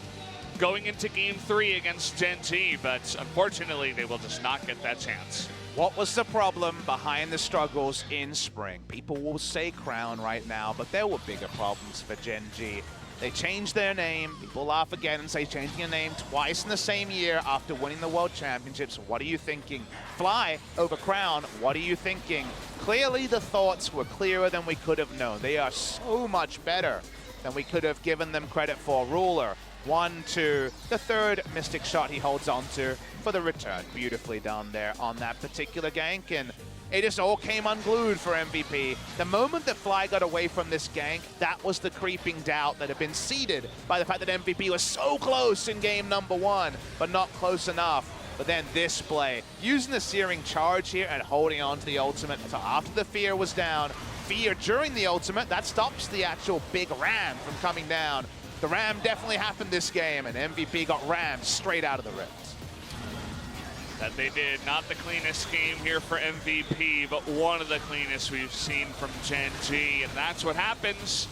going into game 3 against Gen.G, but unfortunately, they will just not get that chance. What was the problem behind the struggles in spring? People will say Crown right now, but there were bigger problems for Gen.G. They changed their name. People laugh again and say changing a name twice in the same year after winning the World Championships. What are you thinking? Fly over Crown. What are you thinking? Clearly the thoughts were clearer than we could have known. They are so much better than we could have given them credit for. Ruler, 1, 2, the third Mystic shot he holds on to for the return. Beautifully done there on that particular gank, and it just all came unglued for MVP. The moment that Fly got away from this gank, that was the creeping doubt that had been seeded by the fact that MVP was so close in game number 1, but not close enough. But then this play, using the Searing Charge here and holding on to the ultimate until after the fear was down. Fear during the ultimate, that stops the actual big ram from coming down. The ram definitely happened this game, and MVP got rammed straight out of the rift. That they did. Not the cleanest game here for MVP, but one of the cleanest we've seen from Gen.G, and that's what happens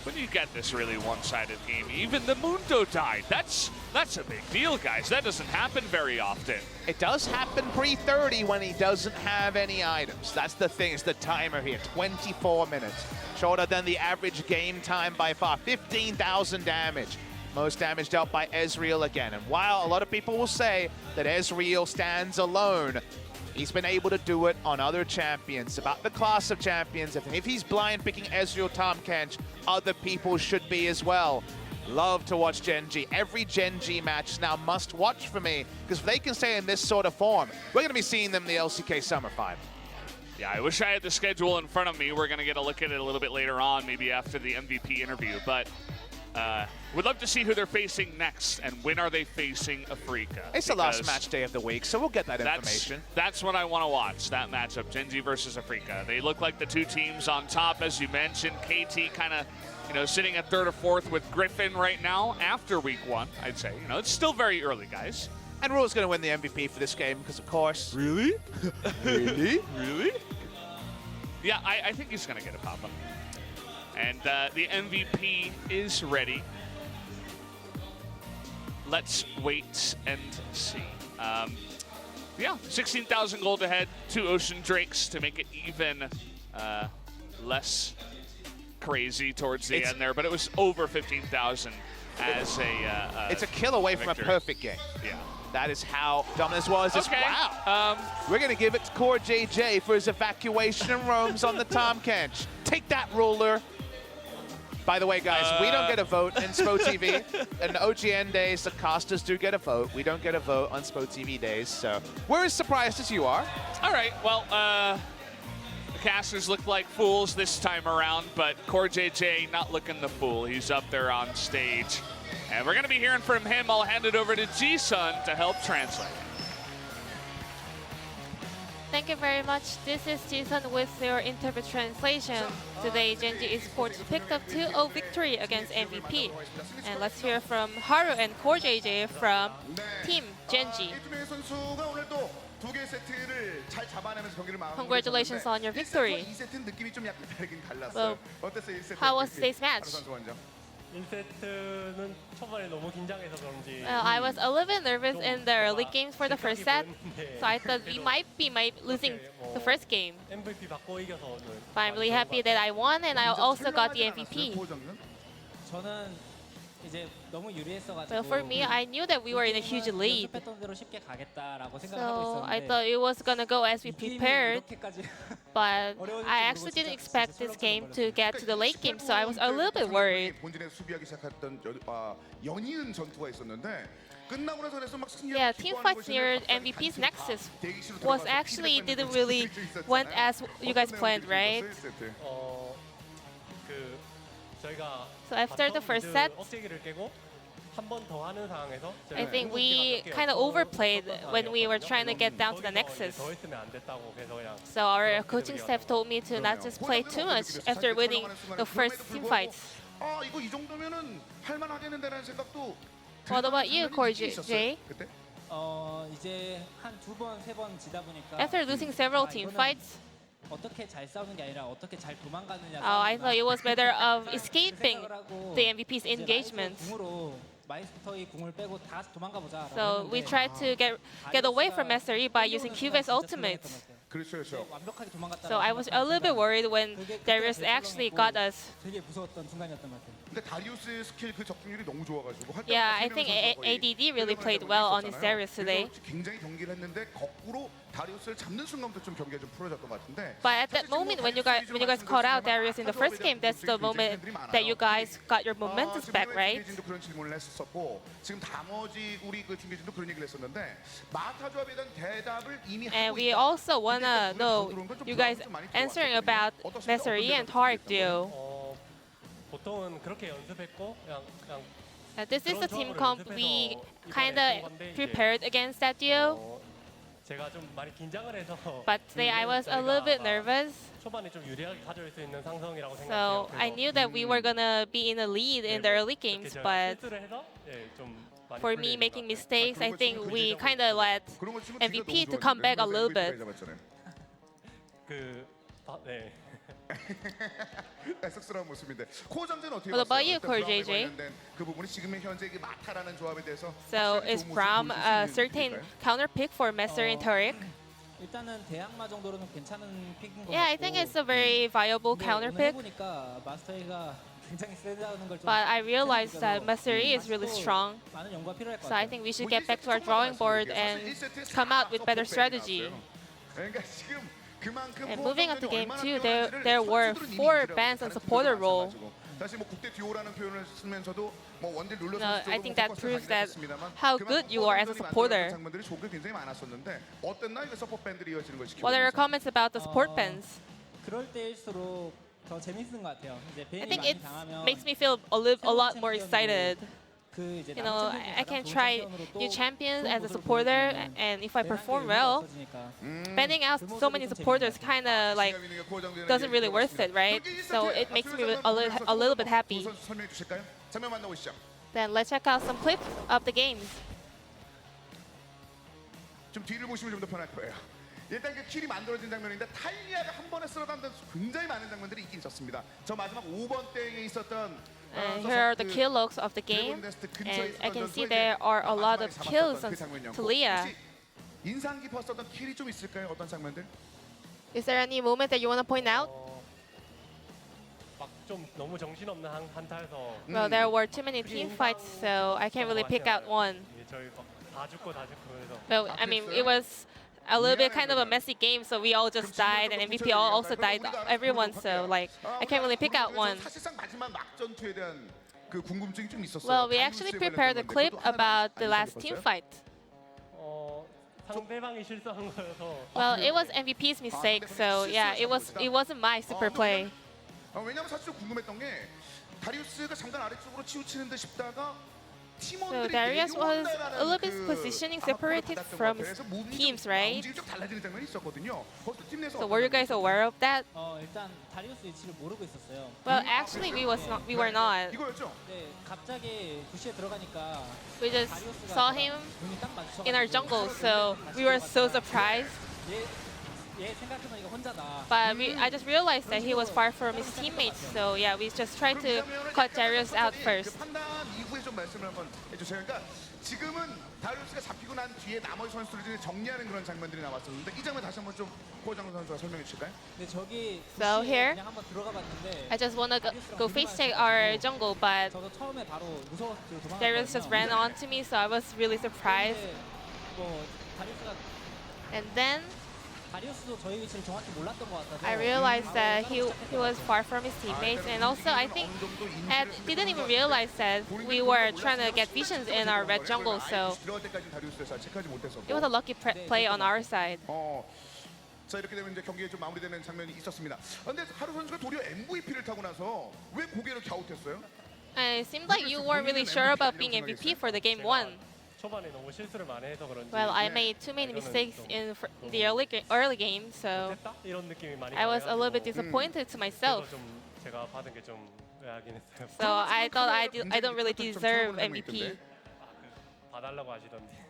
when you get this really one-sided game. Even the Mundo died. That's a big deal, guys. That doesn't happen very often. It does happen pre-30 when he doesn't have any items. That's the thing, it's the timer here, 24 minutes. Shorter than the average game time by far, 15,000 damage. Most damage dealt by Ezreal again. And while a lot of people will say that Ezreal stands alone, he's been able to do it on other champions. About the class of champions, if he's blind picking Ezreal Tahm Kench, other people should be as well. Love to watch Gen.G. Every Gen.G match is now must watch for me, because if they can stay in this sort of form, we're going to be seeing them in the LCK Summer Final. Yeah, I wish I had the schedule in front of me. We're going to get a look at it a little bit later on, maybe after the MVP interview. But we'd love to see who they're facing next, and when are they facing Afrika. It's the last match day of the week, so we'll get that information. That's what I want to watch, that matchup, Gen.G versus Afrika. They look like the two teams on top, as you mentioned. KT kind of, sitting at 3rd or 4th with Griffin right now after week 1, I'd say. It's still very early, guys. And Rule's going to win the MVP for this game because, of course... Really? Really? Really? Yeah, I think he's going to get a pop-up. And the MVP is ready. Let's wait and see. Yeah, 16,000 gold ahead, 2 Ocean Drakes to make it even less crazy towards the end there, but it was over 15,000 as a it's a kill away victory. from a perfect game. Yeah. That is how dominant was. Okay. Wow. We're going to give it to Core JJ for his evacuation and roams on the Tom Kench. Take that, Ruler. By the way, guys, we don't get a vote in SPO TV. In OGN days, the casters do get a vote. We don't get a vote on SPO TV days, so we're as surprised as you are. All right, well, the casters look like fools this time around, but Core JJ not looking the fool. He's up there on stage. And we're going to be hearing from him. I'll hand it over to G-Sun to help translate. Thank you very much. This is Ji-sun with your interpret translation. Today, Gen.G Esports picked up 2-0 victory against MVP. And let's hear from Haru and Core JJ from Team Gen.G. Congratulations on your victory. Well, how was today's match? 1세트는 초반에 너무 긴장해서 그런지 Well, I was a little bit nervous in the early games for the first set, so I thought we might be losing the first game. MVP 받고 이겨서 오늘 But I'm really happy that I won and I also got the MVP. 저는 이제 너무 유리했어가지고 Well, for me, I knew that we were in a huge lead, 연습했던 대로 쉽게 가겠다라고 생각하고 so I 있었는데 thought it was gonna go as we 이 게임이 prepared. 이렇게까지 But I actually didn't expect this game to get to the late game, so I was a little bit worried. 본진에 수비하기 시작했던 연이은 전투가 있었는데 끝나고 나서 막 승리하고 Yeah, team fights near MVP's Nexus was actually didn't really went as you guys planned, right? 그 저희가 So after the first set, 억제기를 깨고 한 번 더 하는 상황에서 I think we kind of overplayed when we were trying to get down to the Nexus. 더 했으면 안 됐다고 그래서 그냥 So our coaching staff told me to not just play too much after winning the first team fights. 아 이거 이 정도면은 할만하겠는데라는 생각도 What about you, Core JJ? 그때? 이제 한 두 번 세 번 지다 보니까 After losing several team fights, 어떻게 잘 싸우는 게 아니라 어떻게 잘 도망가느냐 I thought it was better of escaping the MVP's engagement. 궁으로 마이스터의 궁을 빼고 다 도망가 보자. So we tried to get away from Master Yi by using Cubase Ultimate. 그렇죠, 그렇죠. 완벽하게 도망갔다. So I was a little bit worried when Darius actually got us. 되게 무서웠던 순간이었던 것 같아요. 근데 다리우스의 스킬 그 적중률이 너무 좋아가지고 Yeah, I think ADD really played well on his Darius today. 굉장히 경기를 했는데 거꾸로 다리우스를 잡는 순간부터 좀 경기가 좀 풀어졌던 것 같은데. But at that moment, when you guys caught out Darius in the first game, that's the moment that you guys got your momentum back, right? 팀계진도 그런 질문을 했었고 지금 나머지 우리 그 팀계진도 그런 얘기를 했었는데 마타 조합에 대한 대답을 이미 And 하고 we 있다. also wanna know you guys answering about Master Yi and Tariq duo. 보통은 그렇게 연습했고 그냥 This is the team comp we kind of prepared against that duo. 제가 좀 많이 긴장을 해서 But today I was a little bit nervous. 초반에 좀 유리하게 가져올 수 있는 상성이라고 So 생각해요. I knew that we were gonna be in the lead in the early games, but 실수를 해서 좀 많이 for me 풀리는 making 것 같아요. mistakes, I think we kind of let 그런 거 치고 MVP 뒤가 to 너무 come back a 좋았는데 little bit. MVP 잡았잖아요. 네. 쑥스러운 모습인데 코장전 어떻게 What about you, 봤어요? Core 브라움에 JJ? 관련된 그 부분이 지금의 현재 이 마타라는 조합에 대해서 So 확실히 is 좋은 모습 Braum 보여줄 수 a 있는 certain 일일까요? counter pick for Master and Tariq? 일단은 대항마 정도로는 괜찮은 픽인 것 Yeah, I 같고. think it's a very viable 근데 counter 오늘 pick. 해보니까 마스터이가 굉장히 세다는 걸 좀. But I realized that Master Yi is really strong. 많은 연구가 필요할 것 So I 같아요. think we should get back to our drawing board and come out with better strategy. 그러니까 지금 그만큼 And moving on to game 얼마나 2, there were 선수들은 4 이미 bans on 다른 supporter 팀들과 role. 마찬가지고. 사실 뭐 국대 듀오라는 표현을 쓰면서도 뭐 원딜 룰러 No, 선수도 I think that 포커스를 proves 하긴 that 했습니다만 how 그만큼 good you are as a 포커스들이 supporter. 만들어낸 장면들이 좋게 굉장히 많았었는데 어땠나 이거 서포트 밴들이 이어지는 걸 지키고 What are your 있면서. comments about the support bans? 그럴 때일수록 더 재밌는 것 같아요. 이제 I 베인이 think 많이 it 당하면 makes me feel a lot more excited. 그 이제 You know, 남은 I can 챔피언 try 챔피언으로 또 new champions 좋은 as a 모습을 supporter, 보여주면 and if I 베인한테 perform 의미가 well, 없어지니까. banning out so many supporters kind of like doesn't really worth it, right? So it makes me a little bit happy. 두 선수 설명해 주실까요? 장면 만나보시죠. Then let's check out some clips of the games. 좀 뒤를 보시면 좀 더 편할 거예요. 일단 그 킬이 만들어진 장면인데 탈리아가 한 번에 쓸어담는 굉장히 많은 장면들이 있긴 있었습니다. 저 마지막 5번 때에 있었던 And here are the kill logs of the game, and I can see there are a lot of kills on Talia. 인상 깊었었던 킬이 좀 있을까요? 어떤 장면들? Is there any moment that you want to point out? 막 좀 너무 정신없는 한타에서 Well, there were too many team fights, so I can't really pick out one. 저희 다 죽고 그래서 But I mean, it was a little bit kind of a messy game, so we all just died, and MVP also died, everyone. So like, I can't really pick out one. 사실상 마지막 막전투에 대한 그 궁금증이 좀 있었어요. Well, we actually prepared a clip about the last team fight. 상대방이 실수한 거여서 Well, it was MVP's mistake, so yeah, it wasn't my super play. 왜냐면 사실 궁금했던 게 다리우스가 잠깐 아래쪽으로 치우치는 듯 싶다가 So 팀원들이 Darius was a little bit 그 positioning 아마 separated 받았던 것 from 같아요. 그래서 무빙이 teams, 좀 right? 움직임이 좀 달라지는 장면이 있었거든요. 거기서 팀 내에서 So were you guys aware of that? 일단 다리우스 위치를 모르고 있었어요. Well, actually, we were not. 이거였죠? 네, 갑자기 부시에 들어가니까 We just 다리우스가 saw him 눈이 딱 마주쳐가지고 in our jungle, so we were so surprised. 얘 생각해보니까 혼자다. But I just realized that he was far from his teammates, so yeah, we just tried to cut Darius out first. 그 판단 이후에 좀 말씀을 한번 해주세요. 그러니까 지금은 다리우스가 잡히고 난 뒤에 나머지 선수들 중에 정리하는 그런 장면들이 나왔었는데 이 장면 다시 한번 좀 고장 선수가 설명해 주실까요? 근데 저기 So 부시에 here, 그냥 한번 들어가 봤는데 I just want to go face check our jungle, but 저도 처음에 바로 무서워서 도망갔거든요. Darius just ran onto me, so I was really surprised. 근데 뭐 다리우스가 And then 다리우스도 저희 위치를 정확히 몰랐던 것 같아서 I realized that he was far from his teammates, and also I think Ed didn't even realize that we were trying to get visions in our red jungle, so 들어갈 때까지 다리우스가 체크하지 못했었고. it was a lucky play on our side. 자 이렇게 되면 이제 경기가 좀 마무리되는 장면이 있었습니다. 근데 하루 선수가 도리어 MVP를 타고 나서 왜 고개를 갸웃했어요? And it seemed like you weren't really sure about being MVP for the game one. 초반에 너무 실수를 많이 해서 그런지 Well, I made too many mistakes in the early game, so 됐다? 이런 느낌이 많이 I was a little bit 나가지고 disappointed to myself. 그래서 좀 제가 받은 게 좀 의아하긴 했어요. So I thought I don't really deserve MVP. 봐달라고 하시던데.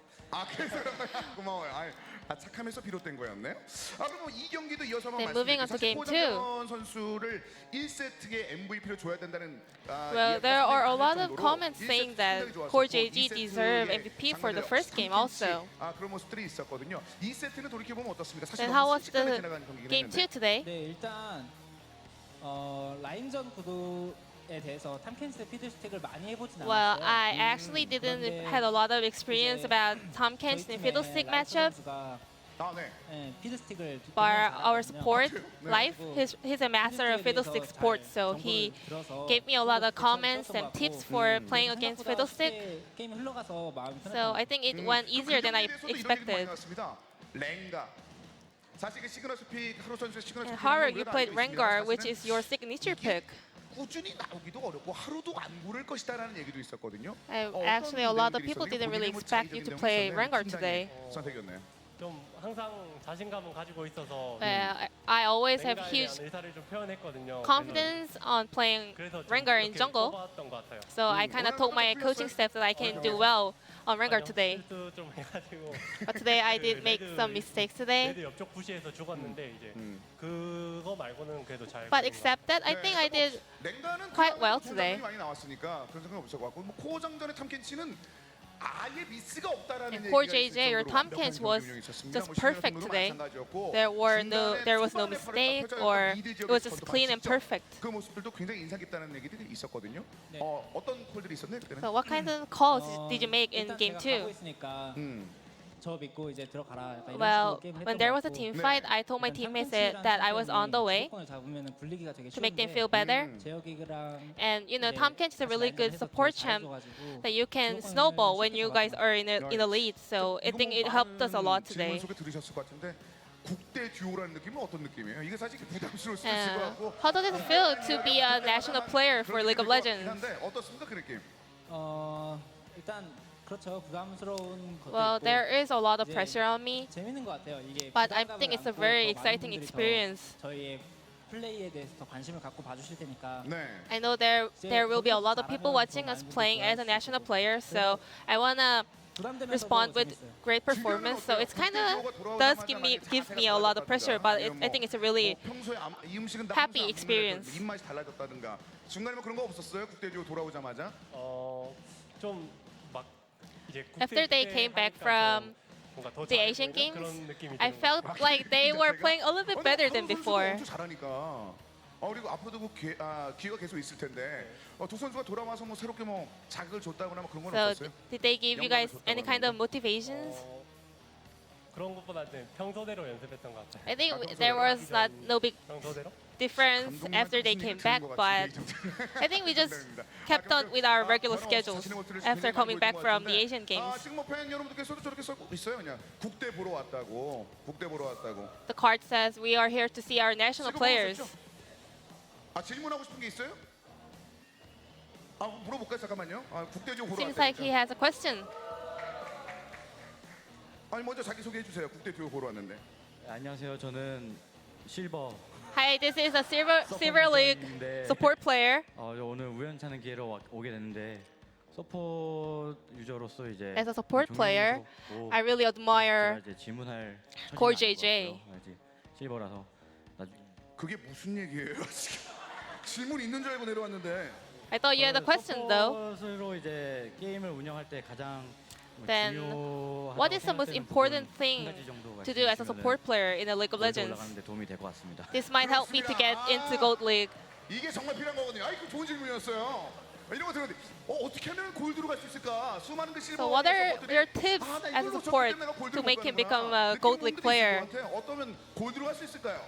그래서 그런 거야. 고마워요. 착함에서 비롯된 거였네요. 그럼 이 경기도 이어서 한번 Then moving on to 말씀드릴게요. game 사실 two. 고정현 선수를 1세트에 MVP를 줘야 된다는 Well, there are a lot of comments saying that Core JG deserve MVP for the first game also. 그런 모습들이 있었거든요. 2세트는 돌이켜 보면 어떻습니까? 사실 Then how 너무 was 순식간에 the 지나간 경기긴 game 했는데. 2 today? 네, 일단 라인전 구도에 대해서 탐켄스 피드스틱을 많이 해보진 않았어요. Well, I actually didn't had a lot of experience about Tom Kent's and Fiddlestick matchup, 네. 피드스틱을 but our support, Life, he's a master of Fiddlestick sports, so he gave me a lot of comments and tips for playing against Fiddlestick. 게임이 흘러가서 마음이 편했던 So I think it went easier than I expected. 랭가. 사실 그 시그너스 픽 하루 선수의 시그너스 And 픽 Haru, 우리가 you played 알고 있습니다. Rengar, which 사실은 is your signature 이게 pick. 꾸준히 나오기도 어렵고 하루도 안 고를 것이다라는 얘기도 있었거든요. Actually, a lot of people didn't really expect you to play Rengar today. 선택이었네요. 좀 항상 자신감은 가지고 있어서 I always have 랭가에 huge 대한 의사를 좀 표현했거든요. confidence on playing 그래서 좀 Rengar in 이렇게 jungle. 뽑았던 것 같아요. So I kind of told my coaching staff that I can do well on Rengar 아니요, today. 실수 좀 해가지고 But today I did make some mistakes today. 레드 옆쪽 부시에서 죽었는데 이제 그거 말고는 그래도 잘. But except that, I think I did 랭가는 quite well 좋은 today. 장면이 많이 나왔으니까 그런 생각 없을 것 같고 코어장전의 탐켄치는 아예 미스가 없다라는 And Core 얘기가 있을 JJ or 정도로 Tom 완벽한 Kent was 경기력이 있었습니다. just 뭐 perfect 시그널 today. 마찬가지였고 There was no 중간에 mistake, 펼쳐졌던 or 미드 it was 지역에서 just clean and 번쩍 perfect. 그 모습들도 굉장히 인상 깊다는 얘기들이 있었거든요. 네. 어떤 콜들이 있었나요 그때는? So what kind of calls did you make in 일단 game 제가 가고 2? 있으니까 저 믿고 이제 들어가라. 약간 이런 Well, 식으로 게임을 when 했던 there 것 was a 같고. team fight, I told my teammates that I was on the way 주도권을 잡으면 분리기가 되게 to make them 쉬운데 feel better. 제혁이랑 And you know, 이제 Tom Kent is a really good support champ that you can snowball when you guys are in a lead. So I think it helped us a lot today. 질문 속에 들으셨을 것 같은데 국대 듀오라는 느낌은 어떤 느낌이에요? 이게 사실 부담스러울 수도 있을 것 같고 How does it feel to be a national player for League of Legends? 한데 어떻습니까 그 느낌? 일단 그렇죠. 부담스러운 것도 Well, 있고 there is a lot of pressure on me, 재밌는 것 같아요. 이게 but I 부담감을 think it's a 안고 very 더 많은 exciting 분들이 더 experience. 저희의 플레이에 대해서 더 관심을 갖고 봐주실 테니까 네. I know there will be a lot of people watching us playing as a national player, so I wanna 부담되면서도 respond with 재밌어요. great performance. So it's kind of does gives me a lot of pressure, but I think it's a really 평소에 이 음식은 happy 항상 안 experience. 먹는데 입맛이 달라졌다든가 중간에 뭐 그런 거 없었어요? 국대지구 돌아오자마자? 좀 막 이제 After they came back from the Asian Games, I felt like they were playing a little bit better than before. 엄청 잘하니까. 그리고 앞으로도 그 기회가 계속 있을 텐데 두 선수가 돌아와서 뭐 새롭게 뭐 자극을 줬다거나 뭐 그런 건 So 없었어요? did they give you guys any kind of motivations? 그런 것보다는 평소대로 연습했던 것 같아요. I think there was no big 평소대로? difference after they came back, but I think we just kept on with our regular schedules after coming back from the Asian Games. 지금 뭐 팬 여러분들께서도 저렇게 쓰고 있어요. 그냥 국대 보러 왔다고. 국대 보러 왔다고. The card says we are here to see our national players. 질문하고 싶은 게 있어요? 물어볼까요? 잠깐만요. 국대지구 보러 Seems like he 왔다니까. has a question. 아니 먼저 자기 소개해 주세요. 국대지구 보러 왔는데. 안녕하세요. 저는 실버. Hi, this is a Silver League support player. 오늘 우연찮은 기회로 오게 됐는데 서포트 유저로서 이제 As a support player, 존경스럽고 I really admire 제가 이제 질문할 Core 처지는 JJ. 아닌 것 같아요. 아직 실버라서 나중에 그게 무슨 얘기예요? 질문 있는 줄 알고 내려왔는데. I thought you had a question though. 서포트로 이제 게임을 운영할 때 가장 Then 중요하다고 what is the most 생각되는 important 부분 thing 한 가지 정도 to do as a 말씀해 support player in a League of 주시면은 Legends? 올라가는 데 도움이 될 것 같습니다. This might help me to get into Gold League. 이게 정말 필요한 거거든요. 그 좋은 질문이었어요. 이런 거 들었는데 어떻게 하면 골드로 갈 수 있을까? 수많은 그 실버. So what are your tips as a support to make him become a Gold League player? 어떠면 골드로 갈 수 있을까요?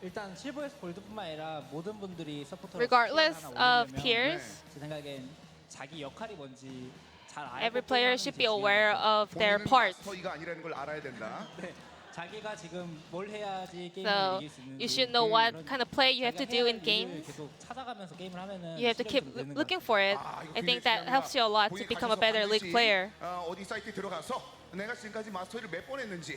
일단 실버에서 골드뿐만 아니라 모든 분들이 서포터로 Regardless 스킬을 하나 of 올리려면 peers, 제 생각엔 자기 역할이 뭔지 잘 알고 every player 게임하는 should 게 be aware 중요하고 of their 본인은 parts. 마스터이가 아니라는 걸 알아야 된다. 자기가 지금 뭘 해야지 게임을 So 이길 수 있는지 you should know what kind of play you have to 자기가 do 해야 in 할 일을 games. 계속 찾아가면서 게임을 하면은 You have to 실력이 keep 좀 느는 것 looking 같아요. for it. 이거 I think 굉장히 that helps you a lot to 본인이 become a 가셔서 better League 반드시, player. 어디 사이트에 들어가서 내가 지금까지 마스터를 몇 번 했는지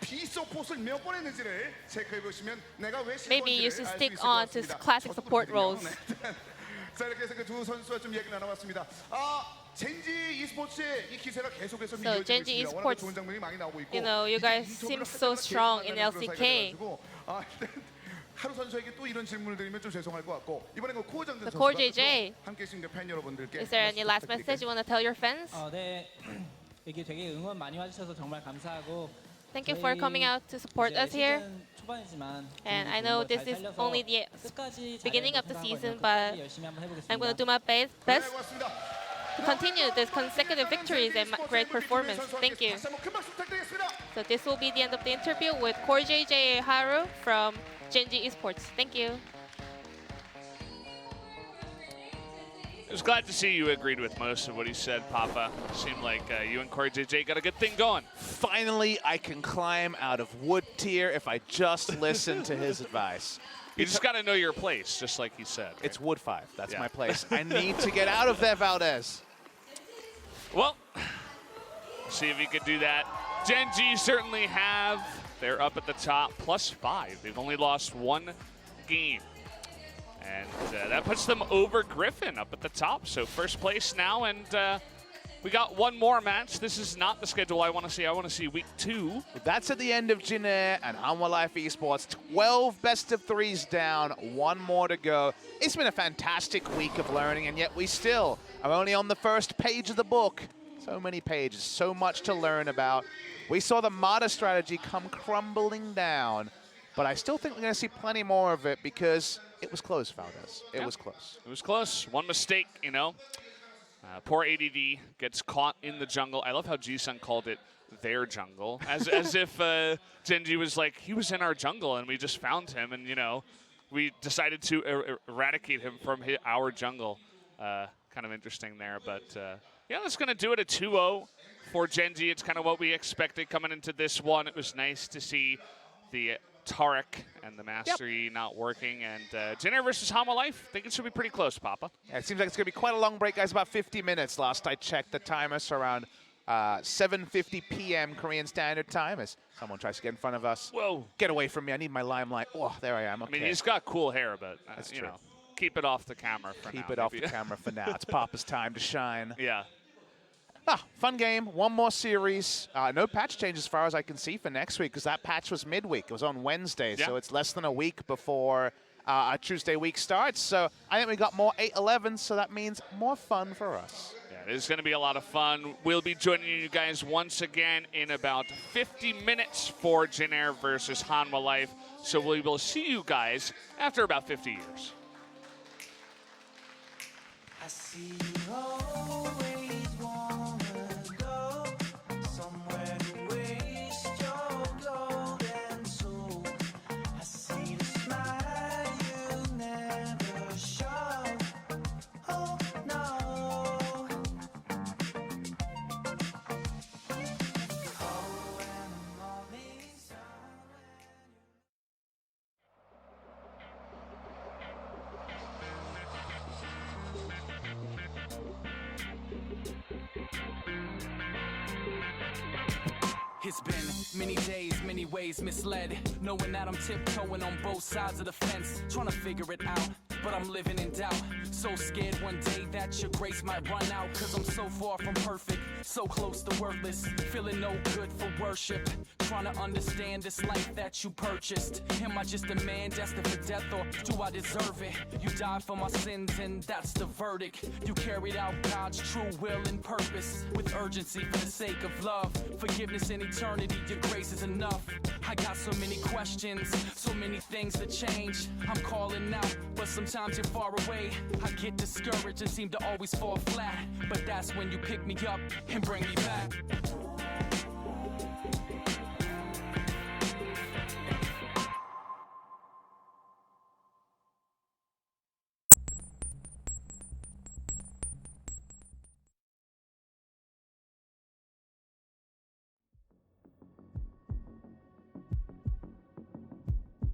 비서폿을 몇 번 했는지를 체크해 보시면 내가 왜 Maybe you should stick on to classic support roles. 자 이렇게 해서 그 두 선수와 좀 얘기를 나눠봤습니다. 젠지 e스포츠의 이 기세가 계속해서 So 이어지고 Gen.G 있습니다. 워낙 Esports, 좋은 장면이 많이 나오고 있고 you know, you 이제 guys 인터뷰를 seem so 할 때마다 strong in 계속 만나는 그런 LCK. 사이가 돼가지고, 일단 하루 선수에게 또 이런 질문을 드리면 좀 죄송할 것 같고 이번에 그 코어장전 The Core 선수가 JJ. 함께 계신 팬 여러분들께 Is there any last message you want to tell your fans? 네, 이게 되게 응원 많이 와주셔서 정말 감사하고 Thank you for coming out to support us here. 시즌 초반이지만 And I know this is only the beginning of the season, but I'm going to do my best to continue this consecutive victories and great performance. Thank you. So this will be the end of the interview with Core JJ Haru from Gen.G Esports. Thank you. I was glad to see you agreed with most of what he said, Papa. Seemed like you and Corey JJ got a good thing going. Finally, I can climb out of wood tier if I just listen to his advice. You just got to know your place, just like he said. Right? It's wood 5. That's Yeah. my place. I need to get out of there, Valdez. Well, see if he could do that. Gen.G certainly have. They're up at the top, +5. They've only lost one game. And that puts them over Griffin up at the top. So first place now, and we got one more match. This is not the schedule I want to see. I want to see week 2. That's at the end of Jin-Air and Hanwha Life Esports. 12 best of 3s down, one more to go. It's been a fantastic week of learning, and yet we still are only on the first page of the book. So many pages, so much to learn about. We saw the Mata strategy come crumbling down, but I still think we're going to see plenty more of it because it was close, Valdez. It was close. It was close. One mistake, you know. Poor ADD gets caught in the jungle. I love how G-Sun called it their jungle, as if Gen.G was like, he was in our jungle and we just found him, and you know, we decided to eradicate him from our jungle. Kind of interesting there, but yeah, that's going to do it at 2-0 for Gen.G. It's kind of what we expected coming into this one. It was nice to see the Tarek and the Mastery not working, and Jin-Air versus Hanwha Life. I think it should be pretty close, Papa. Yeah, it seems like it's going to be quite a long break, guys. About 50 minutes last I checked the timer, so around 7:50 p.m. Korean Standard Time as someone tries to get in front of us. Whoa. Get away from me. I need my limelight. Oh, there I am. Okay. I mean, he's got cool hair, but you true. know, keep it off the camera for now. Keep it off maybe. the camera for now. It's Papa's time to shine. Yeah. Fun game, one more series. No patch change as far as I can see for next week because that patch was midweek. It was on Wednesday, so it's less than a week before our Tuesday week starts. So I think we got more 8-11, so that means more fun for us. Yeah, it is going to be a lot of fun. We'll be joining you guys once again in about 50 minutes for Gen.G versus Hanwha Life. So we will see you guys after about 50 years. I see you always wanna go somewhere to waste your golden soul. I see the smile you never show. Oh no. Oh, when I'm only It's been many days, many ways misled, knowing that I'm tiptoeing on both sides of the fence, trying to figure it out, but I'm living in doubt. So scared one day that your grace might run out, cause I'm so far from perfect, so close to worthless, feeling no good for worship, trying to understand this life that you purchased. Am I just a man destined for death, or do I deserve it? You died for my sins and that's the verdict. You carried out God's true will and purpose with urgency for the sake of love, forgiveness and eternity. Your grace is enough. I got so many questions, so many things to change. I'm calling out, but sometimes you're far away. I get discouraged and seem to always fall flat, but that's when you pick me up and bring me back.